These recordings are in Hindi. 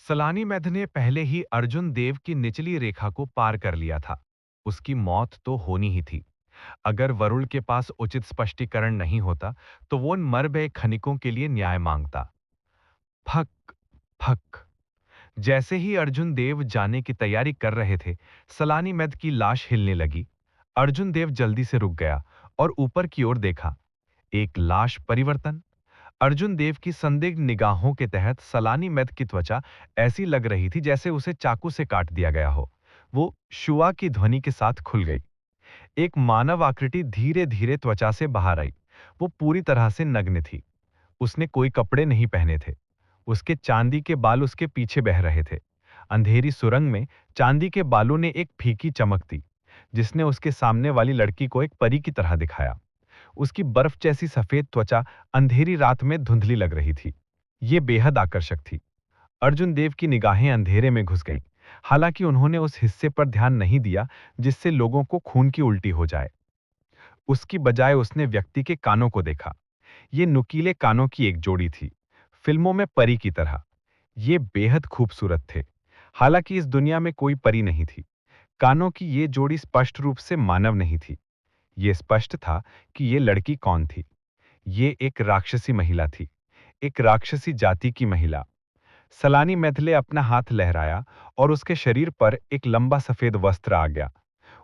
सलानी मैध ने पहले ही अर्जुन देव की निचली रेखा को पार कर लिया था। उसकी मौत तो होनी ही थी। अगर वरुण के पास उचित स्पष्टीकरण नहीं होता, तो वो उन मर गए खनिकों के लिए न्याय मांगता। Fuck, fuck. जैसे ही अर्जुन देव जाने की तैयारी कर रहे थे, सलानी मैध की लाश हिलने लगी। अर्जुन देव जल्दी से रुक गया और ऊपर की ओर देखा। एक लाश परिवर्तन। अर्जुन देव की संदिग्ध निगाहों के तहत सलानी मैद की त्वचा ऐसी लग रही थी जैसे उसे चाकू से काट दिया गया हो। वो शुआ की ध्वनि के साथ खुल गई। एक मानव आकृति धीरे धीरे त्वचा से बाहर आई। वो पूरी तरह से नग्न थी। उसने कोई कपड़े नहीं पहने थे। उसके चांदी के बाल उसके पीछे बह रहे थे। अंधेरी सुरंग में चांदी के बालों ने एक फीकी चमक दी, जिसने उसके सामने वाली लड़की को एक परी की तरह दिखाया। उसकी बर्फ जैसी सफेद त्वचा अंधेरी रात में धुंधली लग रही थी। ये बेहद आकर्षक थी। अर्जुन देव की निगाहें अंधेरे में घुस गईं, हालांकि उन्होंने उस हिस्से पर ध्यान नहीं दिया जिससे लोगों को खून की उल्टी हो जाए। उसकी बजाय उसने व्यक्ति के कानों को देखा। ये नुकीले कानों की एक जोड़ी थी, फिल्मों में परी की तरह। ये बेहद खूबसूरत थे, हालांकि इस दुनिया में कोई परी नहीं थी। कानों की ये जोड़ी स्पष्ट रूप से मानव नहीं थी। ये स्पष्ट था कि ये लड़की कौन थी। ये एक राक्षसी महिला थी, एक राक्षसी जाति की महिला। सलानी मैथिले अपना हाथ लहराया और उसके शरीर पर एक लंबा सफेद वस्त्र आ गया।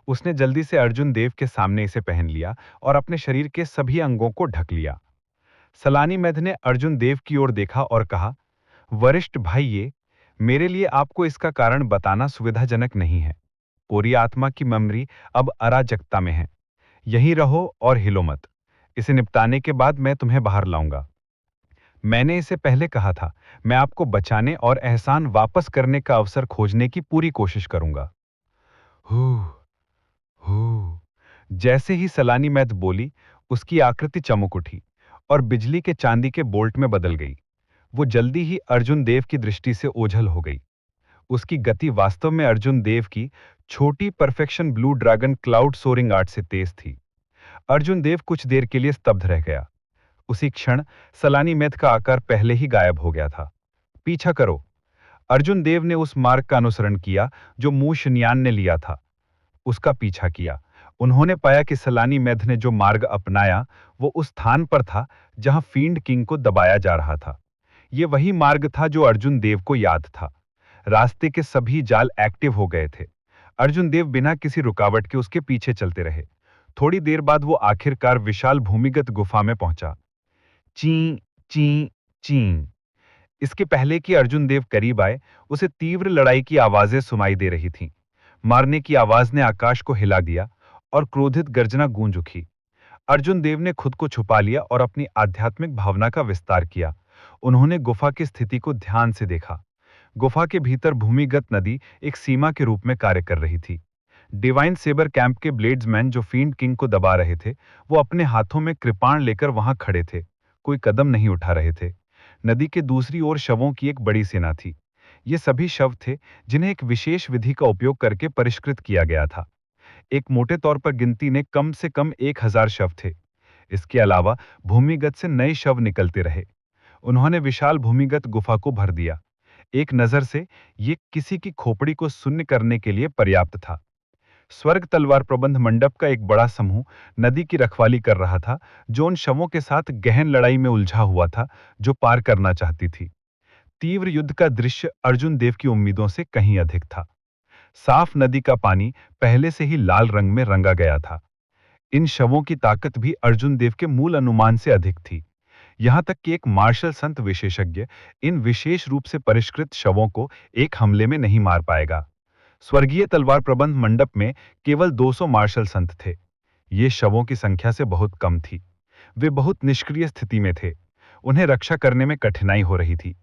उसने जल्दी से अर्जुन देव के सामने इसे पहन लिया और अपने शरीर के सभी अंगों को ढक लिया। सलानी मैथ ने अर्जुन देव की ओर देखा और कहा, वरिष्ठ भाई, ये मेरे लिए आपको इसका कारण बताना सुविधाजनक नहीं है। पूरी आत्मा की मेमोरी अब अराजकता में है। यहीं रहो और हिलो मत। इसे निपटाने के बाद मैं तुम्हें बाहर लाऊंगा। मैंने इसे पहले कहा था, मैं आपको बचाने और एहसान वापस करने का अवसर खोजने की पूरी कोशिश करूंगा। हू, हू। जैसे ही सलानी मैथ बोली, उसकी आकृति चमक उठी और बिजली के चांदी के बोल्ट में बदल गई। वो जल्दी ही अर्जुन देव की दृष्टि से ओझल हो गई। उसकी गति वास्तव में अर्जुन देव की छोटी perfection blue dragon cloud soaring art से तेज थी। अर्जुन देव कुछ देर के लिए स्तब्ध रह गया। उसी क्षण सलानी मैथ का आकार पहले ही गायब हो गया था। पीछा करो। अर्जुन देव ने उस मार्ग का अनुसरण किया जो मूशनियान ने लिया था। उसका पीछा किया। उन्होंने पाया कि सलानी मैथ ने जो मार्ग अपनाया वो उस स्थान पर था जहां फील्ड किंग को दबाया जा रहा था। ये वही मार्ग था जो अर्जुन देव को याद था। रास्ते के सभी जाल एक्टिव हो गए थे। अर्जुन देव बिना किसी रुकावट के उसके पीछे चलते रहे। थोड़ी देर बाद वो आखिरकार विशाल भूमिगत गुफा में पहुंचा। ची, ची, ची। इसके पहले कि अर्जुन देव करीब आए, उसे तीव्र लड़ाई की आवाजें सुनाई दे रही थीं। मारने की आवाज ने आकाश को हिला दिया और क्रोधित गर्जना गूंज उठी। अर्जुन देव ने खुद को छुपा लिया और अपनी आध्यात्मिक भावना का विस्तार किया। उन्होंने गुफा की स्थिति को ध्यान से देखा। गुफा के भीतर भूमिगत नदी एक सीमा के रूप में कार्य कर रही थी। डिवाइन सेबर कैंप के ब्लेड्समैन जो फील्ड किंग को दबा रहे थे, वो अपने हाथों में कृपाण लेकर वहां खड़े थे। कोई कदम नहीं उठा रहे थे। नदी के दूसरी ओर शवों की एक बड़ी सेना थी। ये सभी शव थे जिन्हें एक विशेष विधि का उपयोग करके परिष्कृत किया गया था। एक मोटे तौर पर गिनती ने कम से कम 1000 शव थे। इसके अलावा भूमिगत से नए शव निकलते रहे। उन्होंने विशाल भूमिगत गुफा को भर दिया। एक नजर से ये किसी की खोपड़ी को शून्य करने के लिए पर्याप्त था। स्वर्ग तलवार प्रबंध मंडप का एक बड़ा समूह नदी की रखवाली कर रहा था, जो उन शवों के साथ गहन लड़ाई में उलझा हुआ था जो पार करना चाहती थी। तीव्र युद्ध का दृश्य अर्जुन देव की उम्मीदों से कहीं अधिक था। साफ नदी का पानी पहले से ही लाल रंग में रंगा गया था। इन शवों की ताकत भी अर्जुन देव के मूल अनुमान से अधिक थी। यहां तक कि एक मार्शल संत विशेषज्ञ इन विशेष रूप से परिष्कृत शवों को एक हमले में नहीं मार पाएगा। स्वर्गीय तलवार प्रबंध मंडप में केवल 200 मार्शल संत थे। ये शवों की संख्या से बहुत कम थी। वे बहुत निष्क्रिय स्थिति में थे। उन्हें रक्षा करने में कठिनाई हो रही थी।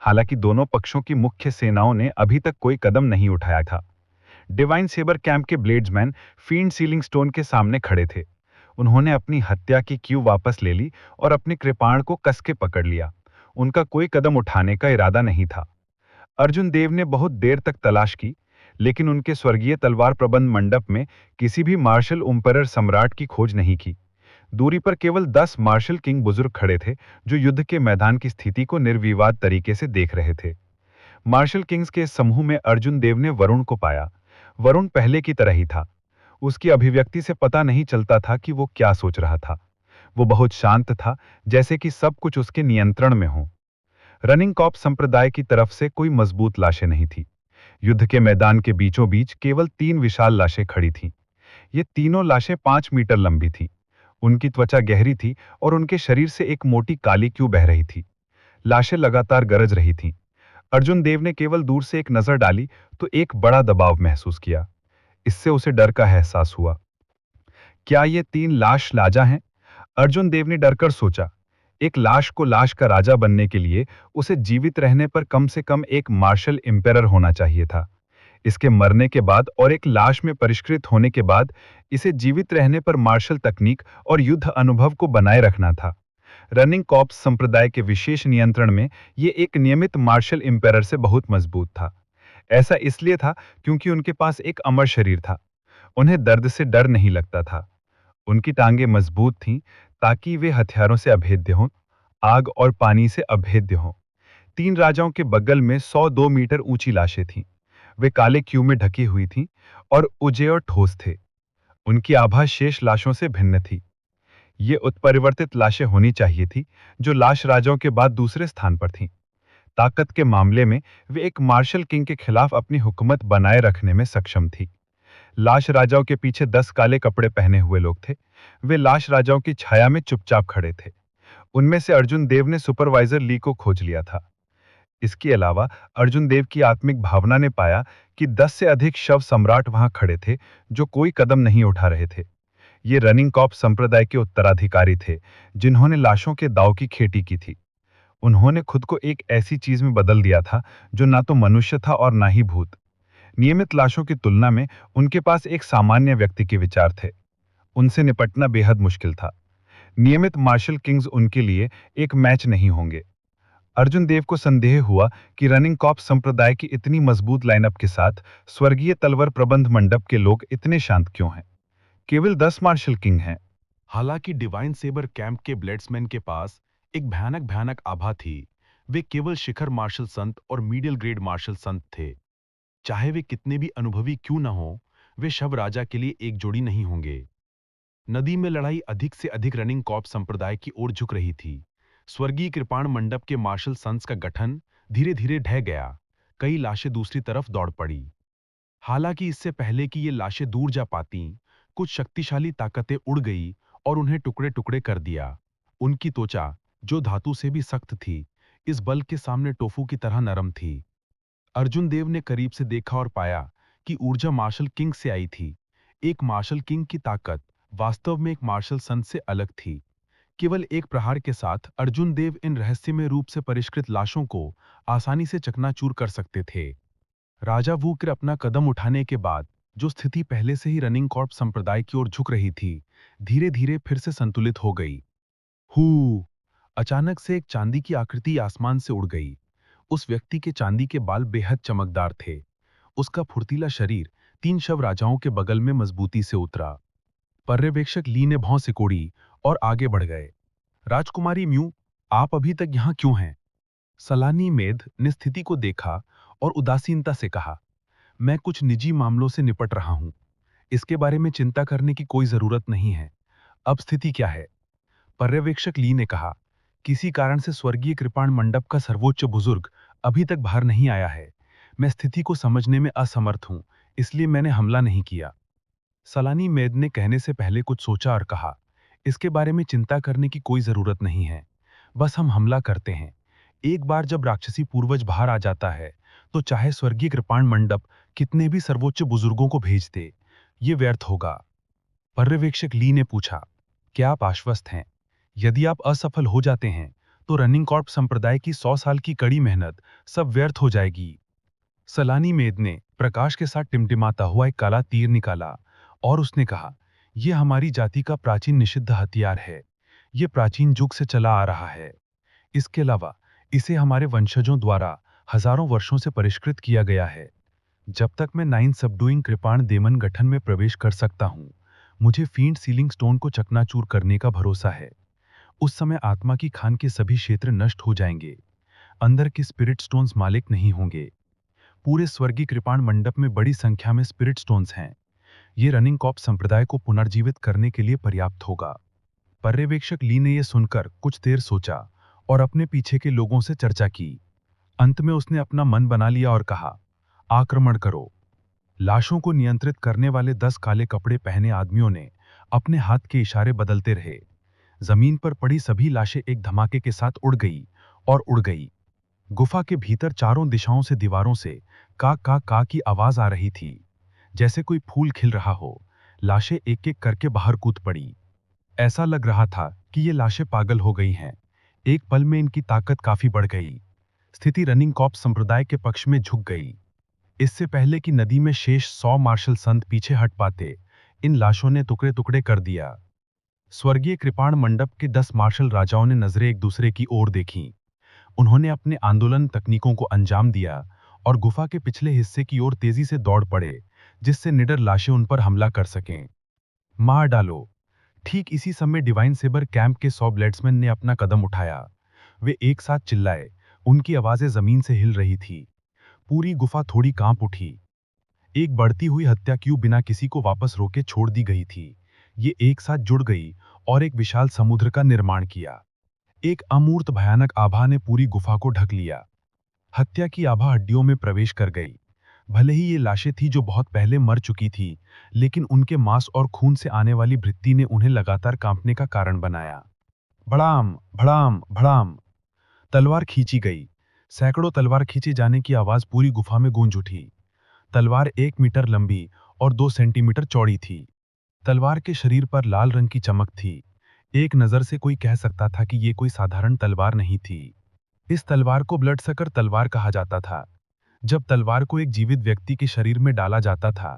हालांकि दोनों पक्षों की मुख्य सेनाओं ने अभी तक कोई कदम नहीं उठाया था। डिवाइन सेबर कैंप के ब्लेड्समैन फील्ड सीलिंग स्टोन के सामने खड़े थे। उन्होंने अपनी हत्या की क्यू वापस ले ली और अपने कृपाण को कस के पकड़ लिया। उनका कोई कदम उठाने का इरादा नहीं था। अर्जुन देव ने बहुत देर तक तलाश की, लेकिन उनके स्वर्गीय तलवार प्रबंध मंडप में किसी भी मार्शल उम्परर सम्राट की खोज नहीं की। दूरी पर केवल 10 मार्शल किंग बुजुर्ग खड़े थे, जो युद्ध के मैदान की स्थिति को निर्विवाद तरीके से देख रहे थे। मार्शल किंग्स के समूह में अर्जुन देव ने वरुण को पाया। वरुण पहले की तरह ही था। उसकी अभिव्यक्ति से पता नहीं चलता था कि वो क्या सोच रहा था। वो बहुत शांत था, जैसे कि सब कुछ उसके नियंत्रण में हो। रनिंग कॉप संप्रदाय की तरफ से कोई मजबूत लाशें नहीं थी। युद्ध के मैदान के बीचों बीच केवल 3 विशाल लाशें खड़ी थीं। ये तीनों लाशें 5 मीटर लंबी थीं। उनकी त्वचा गहरी थी और उनके शरीर से एक मोटी काली क्यू बह रही थी। लाशें लगातार गरज रही थीं। अर्जुन देव ने केवल दूर से एक नजर डाली तो एक बड़ा दबाव महसूस किया। इससे उसे डर का एहसास हुआ। क्या ये 3 लाश लाजा हैं? अर्जुन देव ने डरकर सोचा। एक लाश को लाश का राजा बनने के लिए उसे जीवित रहने पर कम से कम एक मार्शल इंपेरर होना चाहिए था। इसके मरने के बाद और एक लाश में परिष्कृत होने के बाद इसे जीवित रहने पर मार्शल तकनीक और युद्ध अनुभव को बनाए रखना था। रनिंग कॉप्स संप्रदाय के विशेष नियंत्रण में ये एक नियमित मार्शल इंपेरर से बहुत मजबूत था। ऐसा इसलिए था क्योंकि उनके पास एक अमर शरीर था। उन्हें दर्द से डर नहीं लगता था। उनकी टांगें मजबूत थीं ताकि वे हथियारों से अभेद्य हों, आग और पानी से अभेद्य हों। 3 राजाओं के बगल में 102 मीटर ऊंची लाशें थीं। वे काले क्यू में ढकी हुई थीं और उजे और ठोस थे। उनकी आभा शेष लाशों से भिन्न थी। ये उत्परिवर्तित लाशें होनी चाहिए थी जो लाश राजाओं के बाद दूसरे स्थान पर थीं। ताकत के मामले में वे एक मार्शल किंग के खिलाफ अपनी हुकूमत बनाए रखने में सक्षम थी। लाश राजाओं के पीछे 10 काले कपड़े पहने हुए लोग थे। वे लाश राजाओं की छाया में चुपचाप खड़े थे। उनमें से अर्जुन देव ने सुपरवाइजर ली को खोज लिया था। इसके अलावा अर्जुन देव की आत्मिक भावना ने पाया कि 10 से अधिक शव सम्राट वहां खड़े थे जो कोई कदम नहीं उठा रहे थे। ये रनिंग कॉप संप्रदाय के उत्तराधिकारी थे जिन्होंने लाशों के दांव की खेती की थी। उन्होंने खुद को एक ऐसी चीज में बदल दिया था जो ना तो मनुष्य था और ना ही भूत। नियमित लाशों की तुलना में उनके पास एक सामान्य व्यक्ति के विचार थे। उनसे निपटना बेहद मुश्किल था। नियमित मार्शल किंग्स उनके लिए एक मैच नहीं होंगे। अर्जुन देव को संदेह हुआ कि रनिंग कॉप संप्रदाय की इतनी मजबूत लाइनअप के साथ स्वर्गीय तलवर प्रबंध मंडप के लोग इतने शांत क्यों हैं? केवल 10 मार्शल किंग हैं। हालांकि डिवाइन सेबर कैंप के ब्लेड्समैन के पास एक भयानक भयानक आभा थी। वे केवल शिखर मार्शल संत और मीडियल ग्रेड मार्शल संत थे। चाहे वे कितने भी अनुभवी क्यों न हो, वे शव राजा के लिए एक जोड़ी नहीं होंगे। नदी में लड़ाई अधिक से अधिक रनिंग कॉप संप्रदाय की ओर झुक रही थी। स्वर्गीय कृपाण मंडप के मार्शल संस का गठन धीरे धीरे ढह गया। कई लाशें दूसरी तरफ दौड़ पड़ी। हालांकि इससे पहले कि ये लाशें दूर जा पातीं, कुछ शक्तिशाली ताकतें उड़ गई और उन्हें टुकड़े टुकड़े कर दिया। उनकी त्वचा, जो धातु से भी सख्त थी, इस बल के सामने टोफू की तरह नरम थी। अर्जुन देव ने करीब से देखा और पाया कि ऊर्जा मार्शल किंग से आई थी। एक मार्शल किंग की ताकत वास्तव में एक मार्शल सन से अलग थी। केवल एक प्रहार के साथ अर्जुन देव इन रहस्यमय रूप से परिष्कृत लाशों को आसानी से चकनाचूर कर सकते थे। राजा वूक्र अपना कदम उठाने के बाद जो स्थिति पहले से ही रनिंग कॉर्प संप्रदाय की ओर झुक रही थी, धीरे धीरे फिर से संतुलित हो गई। हू! अचानक से एक चांदी की आकृति आसमान से उड़ गई। उस व्यक्ति के चांदी के बाल बेहद चमकदार थे। उसका फुर्तीला शरीर 3 शव राजाओं के बगल में मजबूती से उतरा। पर्यवेक्षक ली ने भौं सिकोड़ी और आगे बढ़ गए। राजकुमारी म्यू, आप अभी तक यहाँ क्यों हैं? सलानी मेध ने स्थिति को देखा और उदासीनता से कहा, मैं कुछ निजी मामलों से निपट रहा हूं। इसके बारे में चिंता करने की कोई जरूरत नहीं है। अब स्थिति क्या है? पर्यवेक्षक ली ने कहा, किसी कारण से स्वर्गीय कृपाण मंडप का सर्वोच्च बुजुर्ग अभी तक बाहर नहीं आया है। मैं स्थिति को समझने में असमर्थ हूं, इसलिए मैंने हमला नहीं किया। सलानी मेद ने कहने से पहले कुछ सोचा और कहा, इसके बारे में चिंता करने की कोई जरूरत नहीं है। बस हम हमला करते हैं। एक बार जब राक्षसी पूर्वज बाहर आ जाता है, तो चाहे स्वर्गीय कृपाण मंडप कितने भी सर्वोच्च बुजुर्गों को भेज दे, ये व्यर्थ होगा। पर्यवेक्षक ली ने पूछा, क्या आप आश्वस्त हैं? यदि आप असफल हो जाते हैं, तो रनिंग कॉर्प संप्रदाय की 100 साल की कड़ी मेहनत सब व्यर्थ हो जाएगी। सलानी मेद ने प्रकाश के साथ टिमटिमाता हुआ एक काला तीर निकाला और उसने कहा, यह हमारी जाति का प्राचीन निषिद्ध हथियार है। यह प्राचीन युग से चला आ रहा है। इसके अलावा इसे हमारे वंशजों द्वारा हजारों वर्षों से परिष्कृत किया गया है। जब तक मैं 9 सबडूइंग कृपाण देमन गठन में प्रवेश कर सकता हूं, मुझे फील्ड सीलिंग स्टोन को चकनाचूर करने का भरोसा है। उस समय आत्मा की खान के सभी क्षेत्र नष्ट हो जाएंगे। अंदर के स्पिरिट स्टोन्स मालिक नहीं होंगे। पूरे स्वर्गीय कृपाण मंडप में बड़ी संख्या में स्पिरिट स्टोन्स हैं। ये रनिंग कॉप संप्रदाय को पुनर्जीवित करने के लिए पर्याप्त होगा। पर्यवेक्षक ली ने यह सुनकर कुछ देर सोचा और अपने पीछे के लोगों से चर्चा की। अंत में उसने अपना मन बना लिया और कहा, आक्रमण करो। लाशों को नियंत्रित करने वाले 10 काले कपड़े पहने आदमियों ने अपने हाथ के इशारे बदलते रहे। जमीन पर पड़ी सभी लाशें एक धमाके के साथ उड़ गई और उड़ गई। गुफा के भीतर चारों दिशाओं से दीवारों से का की आवाज आ रही थी, जैसे कोई फूल खिल रहा हो। लाशें एक एक करके बाहर कूद पड़ी। ऐसा लग रहा था कि ये लाशें पागल हो गई हैं। एक पल में इनकी ताकत काफी बढ़ गई। स्थिति रनिंग कॉप संप्रदाय के पक्ष में झुक गई। इससे पहले कि नदी में शेष 100 मार्शल संत पीछे हट पाते, इन लाशों ने टुकड़े टुकड़े कर दिया। स्वर्गीय कृपाण मंडप के 10 मार्शल राजाओं ने नजरें एक दूसरे की ओर देखीं। उन्होंने अपने आंदोलन तकनीकों को अंजाम दिया और गुफा के पिछले हिस्से की ओर तेजी से दौड़ पड़े, जिससे निडर लाशें उन पर हमला कर सकें। मार डालो। ठीक इसी समय डिवाइन सेबर कैंप के 100 ब्लेड्समैन ने अपना कदम उठाया। वे एक साथ चिल्लाए। उनकी आवाजें जमीन से हिल रही थी। पूरी गुफा थोड़ी कांप उठी। एक बढ़ती हुई हत्या क्यों बिना किसी को वापस रोके छोड़ दी गई थी। ये एक साथ जुड़ गई और एक विशाल समुद्र का निर्माण किया। एक अमूर्त भयानक आभा ने पूरी गुफा को ढक लिया। हत्या की आभा हड्डियों में प्रवेश कर गई। भले ही ये लाशें थी जो बहुत पहले मर चुकी थी, लेकिन उनके मांस और खून से आने वाली वृत्ति ने उन्हें लगातार कांपने का कारण बनाया। भड़ाम भड़ाम भड़ाम। तलवार खींची गई। सैकड़ों तलवार खींचे जाने की आवाज पूरी गुफा में गूंज उठी। तलवार 1 मीटर लंबी और 2 सेंटीमीटर चौड़ी थी। तलवार के शरीर पर लाल रंग की चमक थी। एक नजर से कोई कह सकता था कि ये कोई साधारण तलवार नहीं थी। इस तलवार को ब्लडसकर तलवार कहा जाता था। जब तलवार को एक जीवित व्यक्ति के शरीर में डाला जाता था,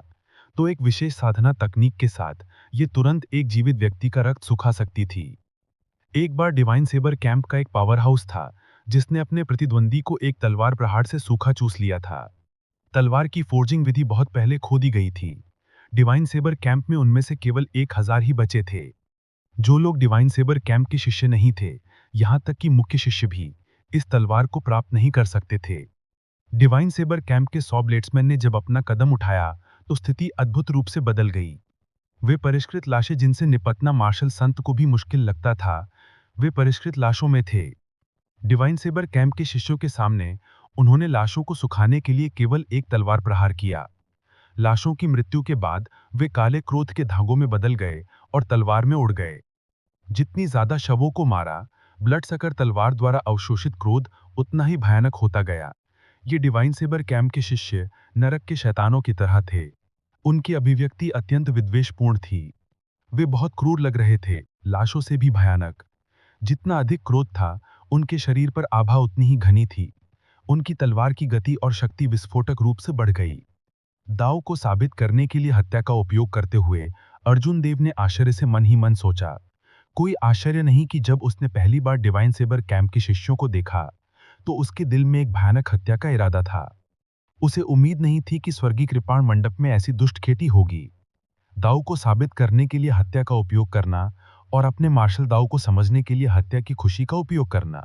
तो एक विशेष साधना तकनीक के साथ ये तुरंत एक जीवित व्यक्ति का रक्त सुखा सकती थी। एक बार डिवाइन सेबर कैंप का एक पावर हाउस था, जिसने अपने प्रतिद्वंदी को एक तलवार प्रहार से सूखा चूस लिया था। तलवार की फोर्जिंग विधि बहुत पहले खो दी गई थी। डिवाइन सेबर कैंप में उनमें से केवल 1000 ही बचे थे। जो लोग डिवाइन सेबर कैंप के शिष्य नहीं थे, यहां तक कि मुख्य शिष्य भी, इस तलवार को प्राप्त नहीं कर सकते थे। डिवाइन सेबर कैंप के 100 ब्लेड्समैन ने जब अपना कदम उठाया, तो स्थिति अद्भुत रूप से बदल गई। वे परिष्कृत लाशें जिनसे निपटना मार्शल संत को भी मुश्किल लगता था, वे परिष्कृत लाशों में थे। डिवाइन सेबर कैंप के शिष्यों के सामने उन्होंने लाशों को सुखाने के लिए केवल एक तलवार प्रहार किया। लाशों की मृत्यु के बाद वे काले क्रोध के धागों में बदल गए और तलवार में उड़ गए। जितनी ज्यादा शवों को मारा, ब्लडसकर तलवार द्वारा अवशोषित क्रोध उतना ही भयानक होता गया। ये डिवाइन सेबर कैंप के शिष्य नरक के शैतानों की तरह थे। उनकी अभिव्यक्ति अत्यंत विद्वेषपूर्ण थी। वे बहुत क्रूर लग रहे थे, लाशों से भी भयानक। जितना अधिक क्रोध था, उनके शरीर पर आभा उतनी ही घनी थी। उनकी तलवार की गति और शक्ति विस्फोटक रूप से बढ़ गई। दाव को साबित करने के लिए हत्या का उपयोग करते हुए अर्जुन देव ने आश्चर्य से मन ही मन सोचा। कोई आश्चर्य नहीं कि जब उसने पहली बार डिवाइन सेबर कैंप के शिष्यों को देखा, तो उसके दिल में एक भयानक हत्या का इरादा था। उसे उम्मीद नहीं थी कि स्वर्गीय कृपाण मंडप में ऐसी दुष्ट खेती होगी। दाव को साबित करने के लिए हत्या का उपयोग करना और अपने मार्शल दाव को समझने के लिए हत्या की खुशी का उपयोग करना,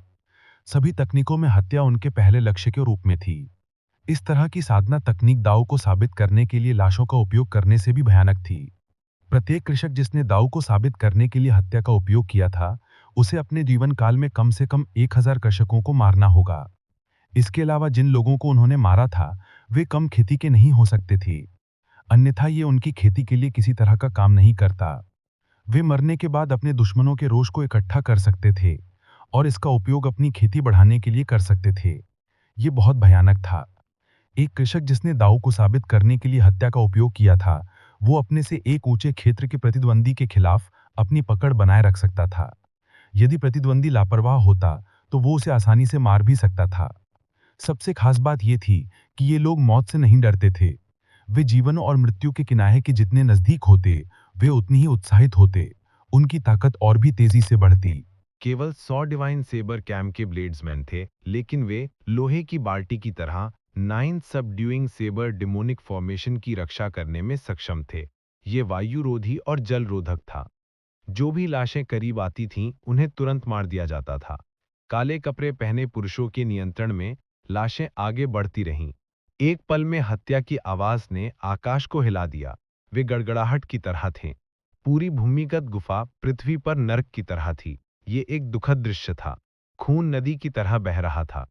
सभी तकनीकों में हत्या उनके पहले लक्ष्य के रूप में थी। इस तरह की साधना तकनीक दाव को साबित करने के लिए लाशों का उपयोग करने से भी भयानक थी। प्रत्येक कृषक जिसने दाव को साबित करने के लिए हत्या का उपयोग किया था, उसे अपने जीवन काल में कम से कम 1000 कृषकों को मारना होगा। इसके अलावा जिन लोगों को उन्होंने मारा था, वे कम खेती के नहीं हो सकते थे, अन्यथा ये उनकी खेती के लिए किसी तरह का काम नहीं करता। वे मरने के बाद अपने दुश्मनों के रोष को इकट्ठा कर सकते थे और इसका उपयोग अपनी खेती बढ़ाने के लिए कर सकते थे। ये बहुत भयानक था। एक कृषक जिसने दाव को साबित करने के लिए हत्या का उपयोग किया था, वो अपने से एक ऊंचे क्षेत्र के प्रतिद्वंदी के खिलाफ अपनी पकड़ बनाए रख सकता था। यदि प्रतिद्वंदी लापरवाह होता, तो वो उसे आसानी से मार भी सकता था। सबसे खास बात यह थी कि ये लोग मौत से नहीं डरते थे। वे जीवन और मृत्यु के किनारे के जितने नजदीक होते, वे उतनी ही उत्साहित होते। उनकी ताकत और भी तेजी से बढ़ती। केवल 100 डिवाइन सेबर कैंप के ब्लेड्समैन थे, लेकिन वे लोहे की बाल्टी की तरह 9 सबड्यूइंग सेबर डिमोनिक फॉर्मेशन की रक्षा करने में सक्षम थे। ये वायुरोधी और जल रोधक था। जो भी लाशें करीब आती थीं, उन्हें तुरंत मार दिया जाता था। काले कपड़े पहने पुरुषों के नियंत्रण में लाशें आगे बढ़ती रहीं। एक पल में हत्या की आवाज ने आकाश को हिला दिया। वे गड़गड़ाहट की तरह थे। पूरी भूमिगत गुफा पृथ्वी पर नर्क की तरह थी। ये एक दुखद दृश्य था। खून नदी की तरह बह रहा था।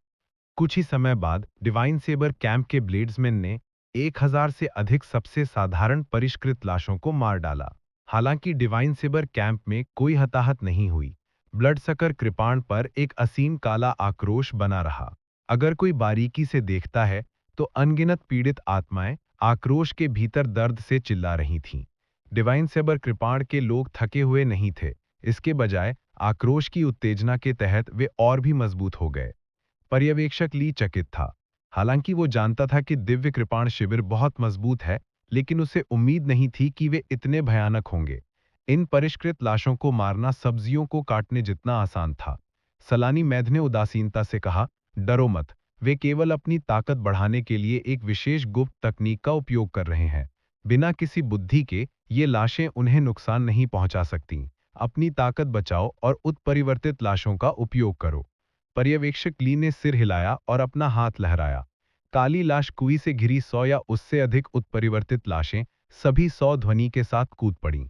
कुछ ही समय बाद डिवाइन सेबर कैंप के ब्लेड्समैन ने 1000 से अधिक सबसे साधारण परिष्कृत लाशों को मार डाला। हालांकि डिवाइन सेबर कैंप में कोई हताहत नहीं हुई, ब्लडसकर कृपाण पर एक असीम काला आक्रोश बना रहा। अगर कोई बारीकी से देखता है तो अनगिनत पीड़ित आत्माएं आक्रोश के भीतर दर्द से चिल्ला रही थीं। डिवाइन सेबर कृपाण के लोग थके हुए नहीं थे, इसके बजाय आक्रोश की उत्तेजना के तहत वे और भी मजबूत हो गए। पर्यवेक्षक ली चकित था। हालांकि वो जानता था कि दिव्य कृपाण शिविर बहुत मजबूत है, लेकिन उसे उम्मीद नहीं थी कि वे इतने भयानक होंगे। इन परिष्कृत लाशों को मारना सब्जियों को काटने जितना आसान था। सलानी मैध ने उदासीनता से कहा, डरो मत, वे केवल अपनी ताकत बढ़ाने के लिए एक विशेष गुप्त तकनीक का उपयोग कर रहे हैं। बिना किसी बुद्धि के ये लाशें उन्हें नुकसान नहीं पहुंचा सकती। अपनी ताकत बचाओ और उत्परिवर्तित लाशों का उपयोग करो। पर्यवेक्षक ली ने सिर हिलाया और अपना हाथ लहराया। काली लाश कुई से घिरी 100 या उससे अधिक उत्परिवर्तित लाशें सभी 100 ध्वनि के साथ कूद पड़ीं।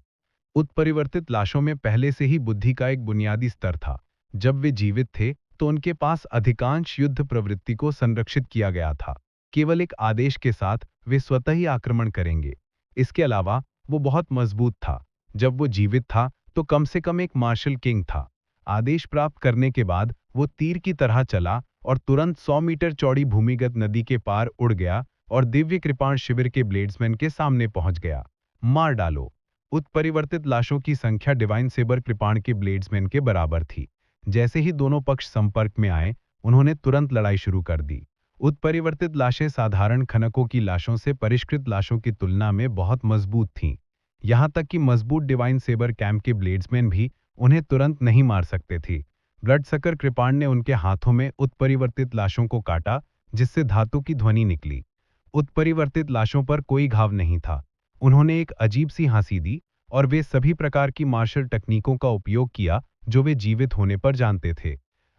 उत्परिवर्तित लाशों में पहले से ही बुद्धि का एक बुनियादी स्तर था। जब वे जीवित थे तो उनके पास अधिकांश युद्ध प्रवृत्ति को संरक्षित किया गया था। केवल एक आदेश के साथ वे स्वतः ही आक्रमण करेंगे। इसके अलावा वो बहुत मजबूत था। जब वो जीवित था तो कम से कम एक मार्शल किंग था। आदेश प्राप्त करने के बाद वो तीर की तरह चला और तुरंत 100 मीटर चौड़ी भूमिगत नदी के पार उड़ गया और दिव्य कृपाण शिविर के ब्लेड्समैन के सामने पहुंच गया। मार डालो। उत्परिवर्तित लाशों की संख्या डिवाइन सेबर कृपाण के ब्लेड्समैन के बराबर थी। जैसे ही दोनों पक्ष संपर्क में आए, उन्होंने तुरंत लड़ाई शुरू कर दी। उत्परिवर्तित लाशें साधारण खनकों की लाशों से परिष्कृत लाशों की तुलना में बहुत मजबूत थीं। यहां तक कि मजबूत डिवाइन सेबर कैंप के ब्लेड्समैन भी उन्हें तुरंत नहीं मार सकते थे। ब्लडसकर कृपाण ने उनके हाथों में उत्परिवर्तित लाशों को काटा, जिससे धातु की ध्वनि निकली। उत्परिवर्तित लाशों पर कोई घाव नहीं था। उन्होंने एक अजीब सी हंसी दी और वे सभी प्रकार की मार्शल तकनीकों का उपयोग किया जो वे जीवित होने पर जानते थे।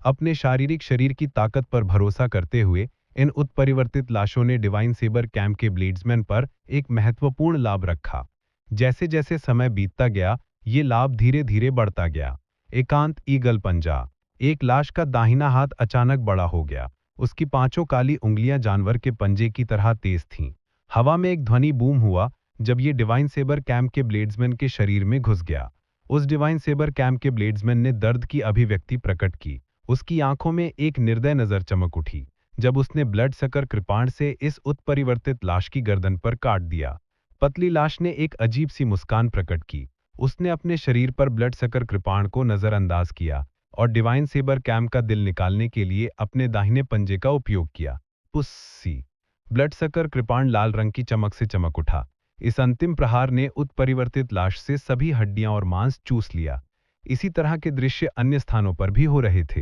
अपने शारीरिक शरीर की ताकत पर भरोसा करते हुए इन उत्परिवर्तित लाशों ने डिवाइन सेबर कैंप के ब्लेड्समैन पर एक महत्वपूर्ण लाभ रखा। जैसे जैसे समय बीतता गया, ये लाभ धीरे धीरे बढ़ता गया। एकांत ईगल पंजा। एक लाश का दाहिना हाथ अचानक बड़ा हो गया। उसकी पांचों काली उंगलियां जानवर के पंजे की तरह तेज थीं। हवा में एक ध्वनि बूम हुआ जब ये डिवाइन सेबर कैंप के ब्लेड्समैन के शरीर में घुस गया। उस डिवाइन सेबर कैंप के ब्लेड्समैन ने दर्द की अभिव्यक्ति प्रकट की। उसकी आंखों में एक निर्दय नजर चमक उठी जब उसने ब्लडसकर कृपाण से इस उत्परिवर्तित लाश की गर्दन पर काट दिया। पतली लाश ने एक अजीब सी मुस्कान प्रकट की। उसने अपने शरीर पर ब्लडसकर कृपाण को नजरअंदाज किया और डिवाइन सेबर कैंप का दिल निकालने के लिए अपने दाहिने पंजे का उपयोग किया। पुस्सी। ब्लडसकर कृपाण लाल रंग की चमक से चमक उठा। इस अंतिम प्रहार ने उत्परिवर्तित लाश से सभी हड्डियां और मांस चूस लिया। इसी तरह के दृश्य अन्य स्थानों पर भी हो रहे थे।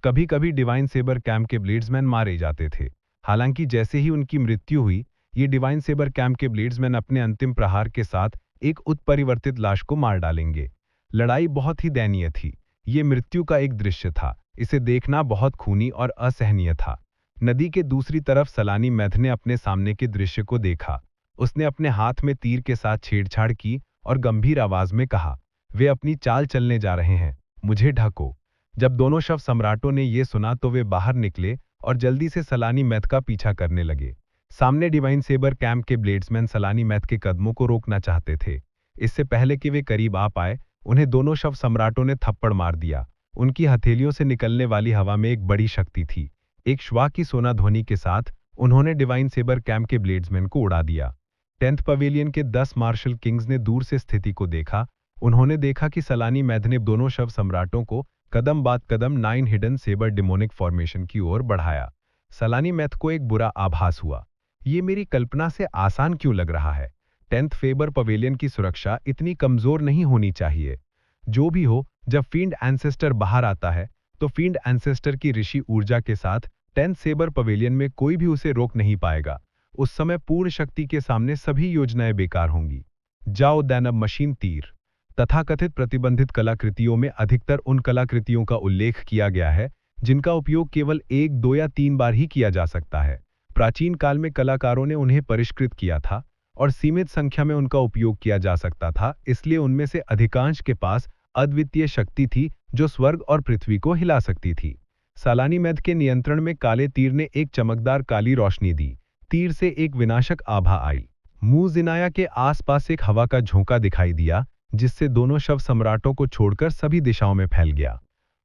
कभी कभी डिवाइन सेबर कैंप के ब्लेड्समैन मारे जाते थे। हालांकि जैसे ही उनकी मृत्यु हुई, ये डिवाइन सेबर कैंप के ब्लेड्समैन अपने अंतिम प्रहार के साथ एक उत्परिवर्तित लाश को मार डालेंगे। लड़ाई बहुत ही दयनीय थी। ये मृत्यु का एक दृश्य था। इसे देखना बहुत खूनी और असहनीय था। नदी के दूसरी तरफ सलानी मैथ ने अपने सामने के दृश्य को देखा। उसने अपने हाथ में तीर के साथ छेड़छाड़ की और गंभीर आवाज में कहा, वे अपनी चाल चलने जा रहे हैं, मुझे ढको। जब दोनों शव सम्राटों ने यह सुना तो वे बाहर निकले और जल्दी से सलानी मैथ का पीछा करने लगे। सामने डिवाइन सेबर कैंप के ब्लेड्समैन सलानी मैथ के कदमों को रोकना चाहते थे। इससे पहले कि वे करीब आ पाए, उन्हें दोनों शव सम्राटों ने थप्पड़ मार दिया। उनकी हथेलियों से निकलने वाली हवा में एक बड़ी शक्ति थी। एक श्वा की सोना ध्वनि के साथ उन्होंने डिवाइन सेबर कैंप के ब्लेड्समैन को उड़ा दिया। 10th पवेलियन के 10 मार्शल किंग्स ने दूर से स्थिति को देखा। उन्होंने देखा कि सलानी मैथ ने दोनों शव सम्राटों को कदम बाद कदम 9 हिडन सेबर डिमोनिक फॉर्मेशन की ओर बढ़ाया। सलानी मैथ को एक बुरा आभास हुआ। ये मेरी कल्पना से आसान क्यों लग रहा है? 10th फेबर पवेलियन की सुरक्षा इतनी कमजोर नहीं होनी चाहिए। जो भी हो, जब फील्ड एंसेस्टर बाहर आता है तो फील्ड एंसेस्टर की ऋषि ऊर्जा के साथ 10th सेबर पवेलियन में कोई भी उसे रोक नहीं पाएगा। उस समय पूर्ण शक्ति के सामने सभी योजनाएं बेकार होंगी। जाओ दानव मशीन तीर। तथाकथित प्रतिबंधित कलाकृतियों में अधिकतर उन कलाकृतियों का उल्लेख किया गया है जिनका उपयोग केवल 1, 2 या 3 बार ही किया जा सकता है। प्राचीन काल में कलाकारों ने उन्हें परिष्कृत किया था और सीमित संख्या में उनका उपयोग किया जा सकता था, इसलिए उनमें से अधिकांश के पास अद्वितीय शक्ति थी जो स्वर्ग और पृथ्वी को हिला सकती थी। सालानी मैथ के नियंत्रण में काले तीर ने एक चमकदार काली रोशनी दी। तीर से एक विनाशक आभा आई। मुजिनाया के आसपास एक हवा का झोंका दिखाई दिया, जिससे दोनों शव सम्राटों को छोड़कर सभी दिशाओं में फैल गया।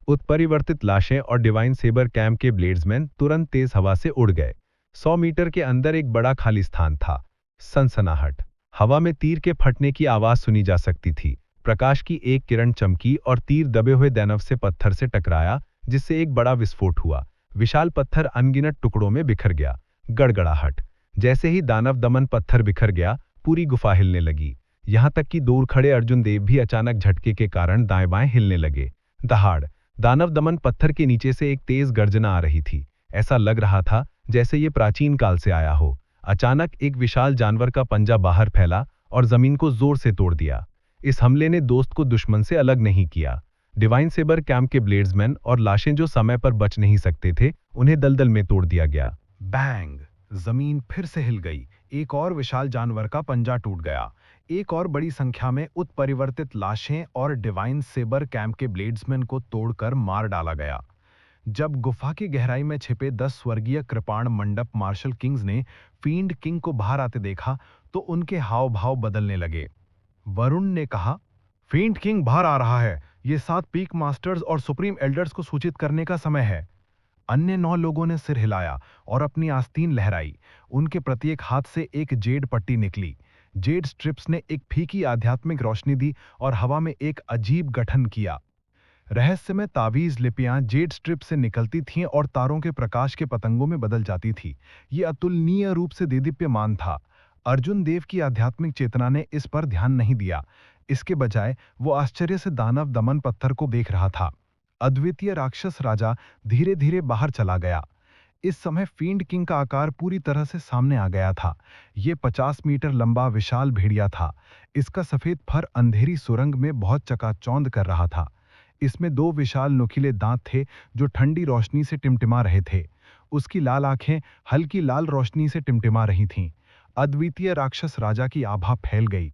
उत्परिवर्तित लाशें और डिवाइन सेबर कैंप के ब्लेड्समैन तुरंत तेज हवा से उड़ गए। 100 मीटर के अंदर एक बड़ा खाली स्थान था। सनसनाहट। हवा में तीर के फटने की आवाज सुनी जा सकती थी। प्रकाश की एक किरण चमकी और तीर दबे हुए दानव से पत्थर से टकराया, जिससे एक बड़ा विस्फोट हुआ। विशाल पत्थर अनगिनत टुकड़ों में बिखर गया। गड़गड़ाहट। जैसे ही दानव दमन पत्थर बिखर गया, पूरी गुफा हिलने लगी। यहां तक कि दूर खड़े अर्जुन देव भी अचानक झटके के कारण दाएं बाएं हिलने लगे। दहाड़। दानव दमन पत्थर के नीचे से एक तेज गर्जना आ रही थी। ऐसा लग रहा था जैसे ये प्राचीन काल से आया हो। अचानक एक विशाल जानवर का पंजा बाहर फैला और जमीन को जोर से तोड़ दिया। इस हमले ने दोस्त को दुश्मन से अलग नहीं किया। डिवाइन सेबर कैंप के ब्लेड्समैन और लाशें जो समय पर बच नहीं सकते थे, उन्हें दलदल में तोड़ दिया गया। बैंग। जमीन फिर से हिल गई। एक और विशाल जानवर का पंजा टूट गया। एक और बड़ी संख्या में उत्परिवर्तित लाशें और डिवाइन सेबर कैंप के ब्लेड्समैन को तोड़कर मार डाला गया। जब गुफा की गहराई में छिपे 10 स्वर्गीय कृपाण मंडप मार्शल किंग्स ने फील्ड किंग को बाहर आते देखा, तो उनके हाव भाव बदलने लगे। वरुण ने कहा, फील्ड किंग बाहर आ रहा है। ये 7 पीक मास्टर्स और सुप्रीम एल्डर्स को सूचित करने का समय है। अन्य 9 लोगों ने सिर हिलाया और अपनी आस्तीन लहराई। उनके प्रत्येक हाथ से एक जेड पट्टी निकली। जेड स्ट्रिप्स ने एक फीकी आध्यात्मिक रोशनी दी और हवा में एक अजीब गठन किया। रहस्यमय तावीज लिपियां जेड स्ट्रिप से निकलती थीं और तारों के प्रकाश के पतंगों में बदल जाती थी। ये अतुलनीय रूप से देदीप्यमान था। अर्जुन देव की आध्यात्मिक चेतना ने इस पर ध्यान नहीं दिया। इसके बजाय वो आश्चर्य से दानव दमन पत्थर को देख रहा था। अद्वितीय राक्षस राजा धीरे धीरे बाहर चला गया। इस समय फील्ड किंग का आकार पूरी तरह से सामने आ गया था। ये 50 मीटर लंबा विशाल भेड़िया था। इसका सफेद फर अंधेरी सुरंग में बहुत चकाचौंध कर रहा था। इसमें 2 विशाल नुकीले दांत थे जो ठंडी रोशनी से टिमटिमा रहे थे। उसकी लाल आंखें हल्की लाल रोशनी से टिमटिमा रही थीं। अद्वितीय राक्षस राजा की आभा फैल गई।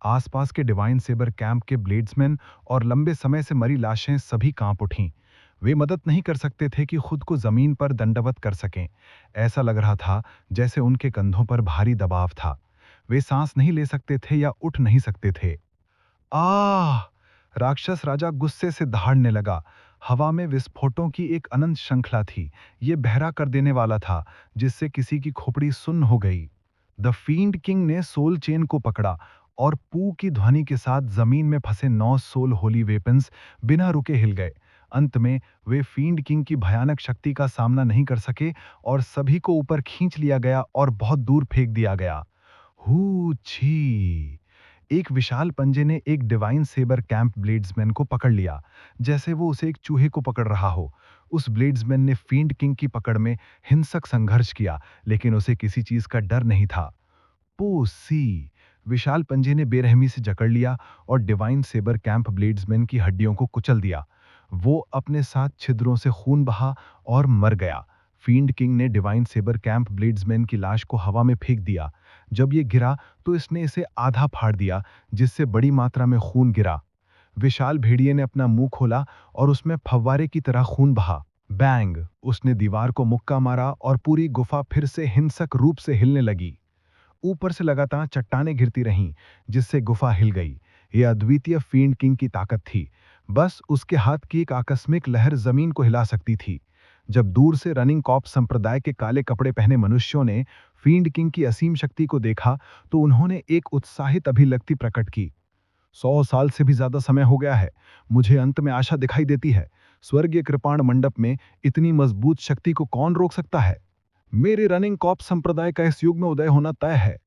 आसपास के डिवाइन सेबर कैंप के ब्लेड्समैन और लंबे समय से मरी लाशें सभी कांप उठीं। वे मदद नहीं कर सकते थे कि खुद को जमीन पर दंडवत कर सकें। ऐसा लग रहा था जैसे उनके कंधों पर भारी दबाव था। वे सांस नहीं ले सकते थे या उठ नहीं सकते थे। आह! राक्षस राजा गुस्से से दहाड़ने लगा। हवा में विस्फोटों की एक अनंत श्रृंखला थी। ये बहरा कर देने वाला था, जिससे किसी की खोपड़ी सुन्न हो गई। द फील्ड किंग ने सोल चेन को पकड़ा और पू की ध्वनि के साथ जमीन में फंसे 9 सोल होली वेपन्स बिना रुके हिल गए। अंत में वे फील्ड किंग की भयानक शक्ति का सामना नहीं कर सके और सभी को ऊपर खींच लिया गया और बहुत दूर फेंक दिया गया। हू छी! एक विशाल पंजे ने एक डिवाइन सेबर कैंप ब्लेड्समैन को पकड़ लिया, जैसे वो उसे एक चूहे को पकड़ रहा हो। उस ब्लेड्समैन ने फील्ड किंग की पकड़ में हिंसक संघर्ष किया, लेकिन उसे किसी चीज का डर नहीं था। पोसी! विशाल पंजे ने बेरहमी से जकड़ लिया और डिवाइन सेबर कैंप ब्लेड्समैन की हड्डियों को कुचल दिया। वो अपने साथ छिद्रों से खून बहा और मर गया। फील्ड किंग ने डिवाइन सेबर कैंप ब्लेड्समैन की लाश को हवा में फेंक दिया। जब ये गिरा तो इसने इसे आधा फाड़ दिया, जिससे बड़ी मात्रा में खून गिरा। विशाल भेड़िए ने अपना मुंह खोला और उसमें फव्वारे की तरह खून बहा। बैंग! उसने दीवार को मुक्का मारा और पूरी गुफा फिर से हिंसक रूप से हिलने लगी। ऊपर से लगातार चट्टानें गिरती रहीं, जिससे गुफा हिल गई। यह अद्वितीय फील्ड किंग की ताकत थी। बस उसके हाथ की एक आकस्मिक लहर जमीन को हिला सकती थी। जब दूर से रनिंग कॉप संप्रदाय के काले कपड़े पहने मनुष्यों ने फील्ड किंग की असीम शक्ति को देखा, तो उन्होंने एक उत्साहित अभिव्यक्ति प्रकट की। 100 साल से भी ज्यादा समय हो गया है। मुझे अंत में आशा दिखाई देती है। स्वर्गीय कृपाण मंडप में इतनी मजबूत शक्ति को कौन रोक सकता है? मेरे रनिंग कॉप संप्रदाय का इस युग में उदय होना तय है।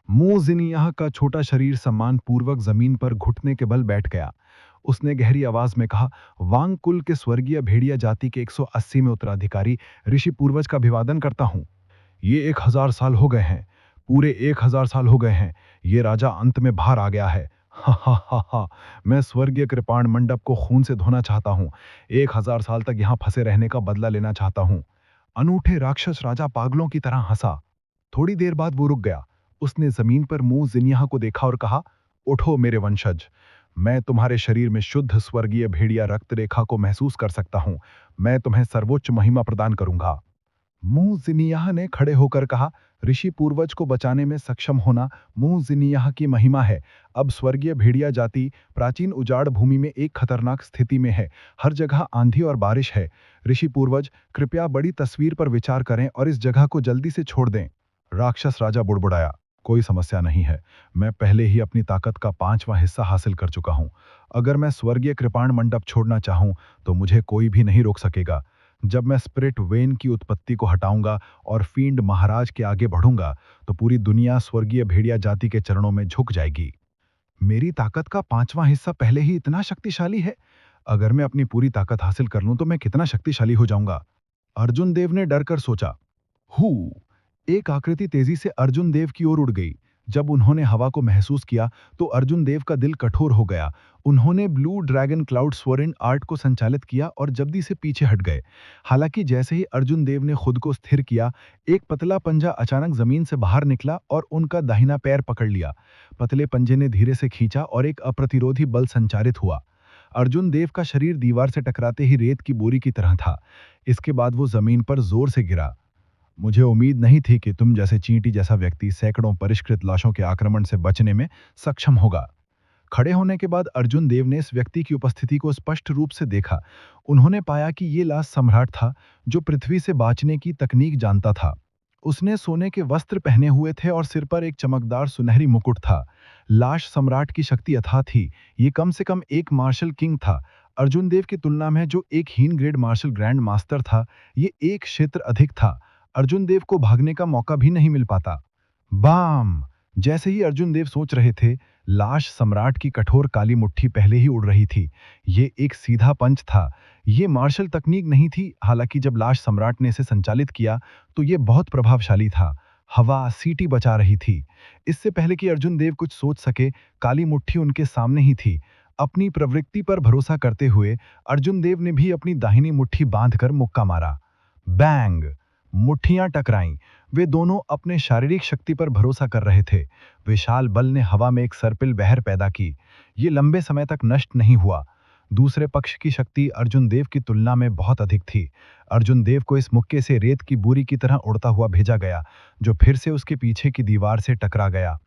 मुजिनियाह का छोटा शरीर सम्मान पूर्वक जमीन पर घुटने के बल बैठ गया। उसने गहरी आवाज में कहा, वांग कुल के स्वर्गीय भेड़िया जाति के 180 में उत्तराधिकारी ऋषि पूर्वज का अभिवादन करता हूं। ये 1000 साल हो गए हैं। पूरे 1000 साल हो गए हैं। ये राजा अंत में बाहर आ गया है। हा हा हा हा! मैं स्वर्गीय कृपाण मंडप को खून से धोना चाहता हूँ। 1000 साल तक यहाँ फंसे रहने का बदला लेना चाहता हूँ। अनूठे राक्षस राजा पागलों की तरह हंसा। थोड़ी देर बाद वो रुक गया। उसने जमीन पर मुंह जिन्याह को देखा और कहा, उठो मेरे वंशज। मैं तुम्हारे शरीर में शुद्ध स्वर्गीय भेड़िया रक्त रेखा को महसूस कर सकता हूं। मैं तुम्हें सर्वोच्च महिमा प्रदान करूंगा। मुंह जिनियाह ने खड़े होकर कहा, ऋषि पूर्वज को बचाने में सक्षम होना मुंह जिनियाह की महिमा है। अब स्वर्गीय भेड़िया जाति प्राचीन उजाड़ भूमि में एक खतरनाक स्थिति में है। हर जगह आंधी और बारिश है। ऋषि पूर्वज, कृपया बड़ी तस्वीर पर विचार करें और इस जगह को जल्दी से छोड़ दें। राक्षस राजा बुड़बुड़ाया, कोई समस्या नहीं है। मैं पहले ही अपनी ताकत का 5वां हिस्सा हासिल कर चुका हूं। अगर मैं स्वर्गीय कृपाण मंडप छोड़ना चाहूं तो मुझे कोई भी नहीं रोक सकेगा। जब मैं स्पिरिट वेन की उत्पत्ति को हटाऊंगा और फील्ड महाराज के आगे बढ़ूंगा तो पूरी दुनिया स्वर्गीय भेड़िया जाति के चरणों में झुक जाएगी। मेरी ताकत का 5वां हिस्सा पहले ही इतना शक्तिशाली है। अगर मैं अपनी पूरी ताकत हासिल कर लूं तो मैं कितना शक्तिशाली हो जाऊंगा। अर्जुन देव ने डर कर सोचा। हू! एक आकृति तेजी से अर्जुन देव की ओर उड़ गई। जब उन्होंने हवा को महसूस किया तो अर्जुन देव का दिल कठोर हो गया। उन्होंने ब्लू ड्रैगन क्लाउड स्वरिन आर्ट को संचालित किया और जल्दी से पीछे हट गए। हालांकि जैसे ही अर्जुन देव ने खुद को स्थिर किया, एक पतला पंजा अचानक जमीन से बाहर निकला और उनका दाहिना पैर पकड़ लिया। पतले पंजे ने धीरे से खींचा और एक अप्रतिरोधी बल संचारित हुआ। अर्जुन देव का शरीर दीवार से टकराते ही रेत की बोरी की तरह था। इसके बाद वो जमीन पर जोर से गिरा। मुझे उम्मीद नहीं थी कि तुम जैसे चींटी जैसा व्यक्ति सैकड़ों परिष्कृत लाशों के आक्रमण से बचने में सक्षम होगा। खड़े होने के बाद अर्जुन देव ने इस व्यक्ति की उपस्थिति को स्पष्ट रूप से देखा। उन्होंने पाया कि ये लाश सम्राट था, जो पृथ्वी से बाँचने की तकनीक जानता था। उसने सोने के वस्त्र पहने हुए थे और सिर पर एक चमकदार सुनहरी मुकुट था। लाश सम्राट की शक्ति अथाह थी। ये कम से कम एक मार्शल किंग था। अर्जुन देव की तुलना में जो एक हीन ग्रेड मार्शल ग्रैंड मास्टर था, ये एक क्षेत्र अधिक था। अर्जुन देव को भागने का मौका भी नहीं मिल पाता। बाम! जैसे ही अर्जुन देव सोच रहे थे, लाश सम्राट की कठोर काली मुट्ठी पहले ही उड़ रही थी। ये एक सीधा पंच था। ये मार्शल तकनीक नहीं थी। हालांकि जब लाश सम्राट ने इसे संचालित किया तो ये बहुत प्रभावशाली था। हवा सीटी बचा रही थी। इससे पहले कि अर्जुन देव कुछ सोच सके, काली मुट्ठी उनके सामने ही थी। अपनी प्रवृत्ति पर भरोसा करते हुए अर्जुन देव ने भी अपनी दाहिनी मुट्ठी बांधकर मुक्का मारा। बैंग! मुट्ठियां टकराईं। वे दोनों अपने शारीरिक शक्ति पर भरोसा कर रहे थे। विशाल बल ने हवा में एक सर्पिल बहर पैदा की। ये लंबे समय तक नष्ट नहीं हुआ। दूसरे पक्ष की शक्ति अर्जुन देव की तुलना में बहुत अधिक थी। अर्जुन देव को इस मुक्के से रेत की बोरी की तरह उड़ता हुआ भेजा गया, जो फिर से उसके पीछे की दीवार से टकरा गया।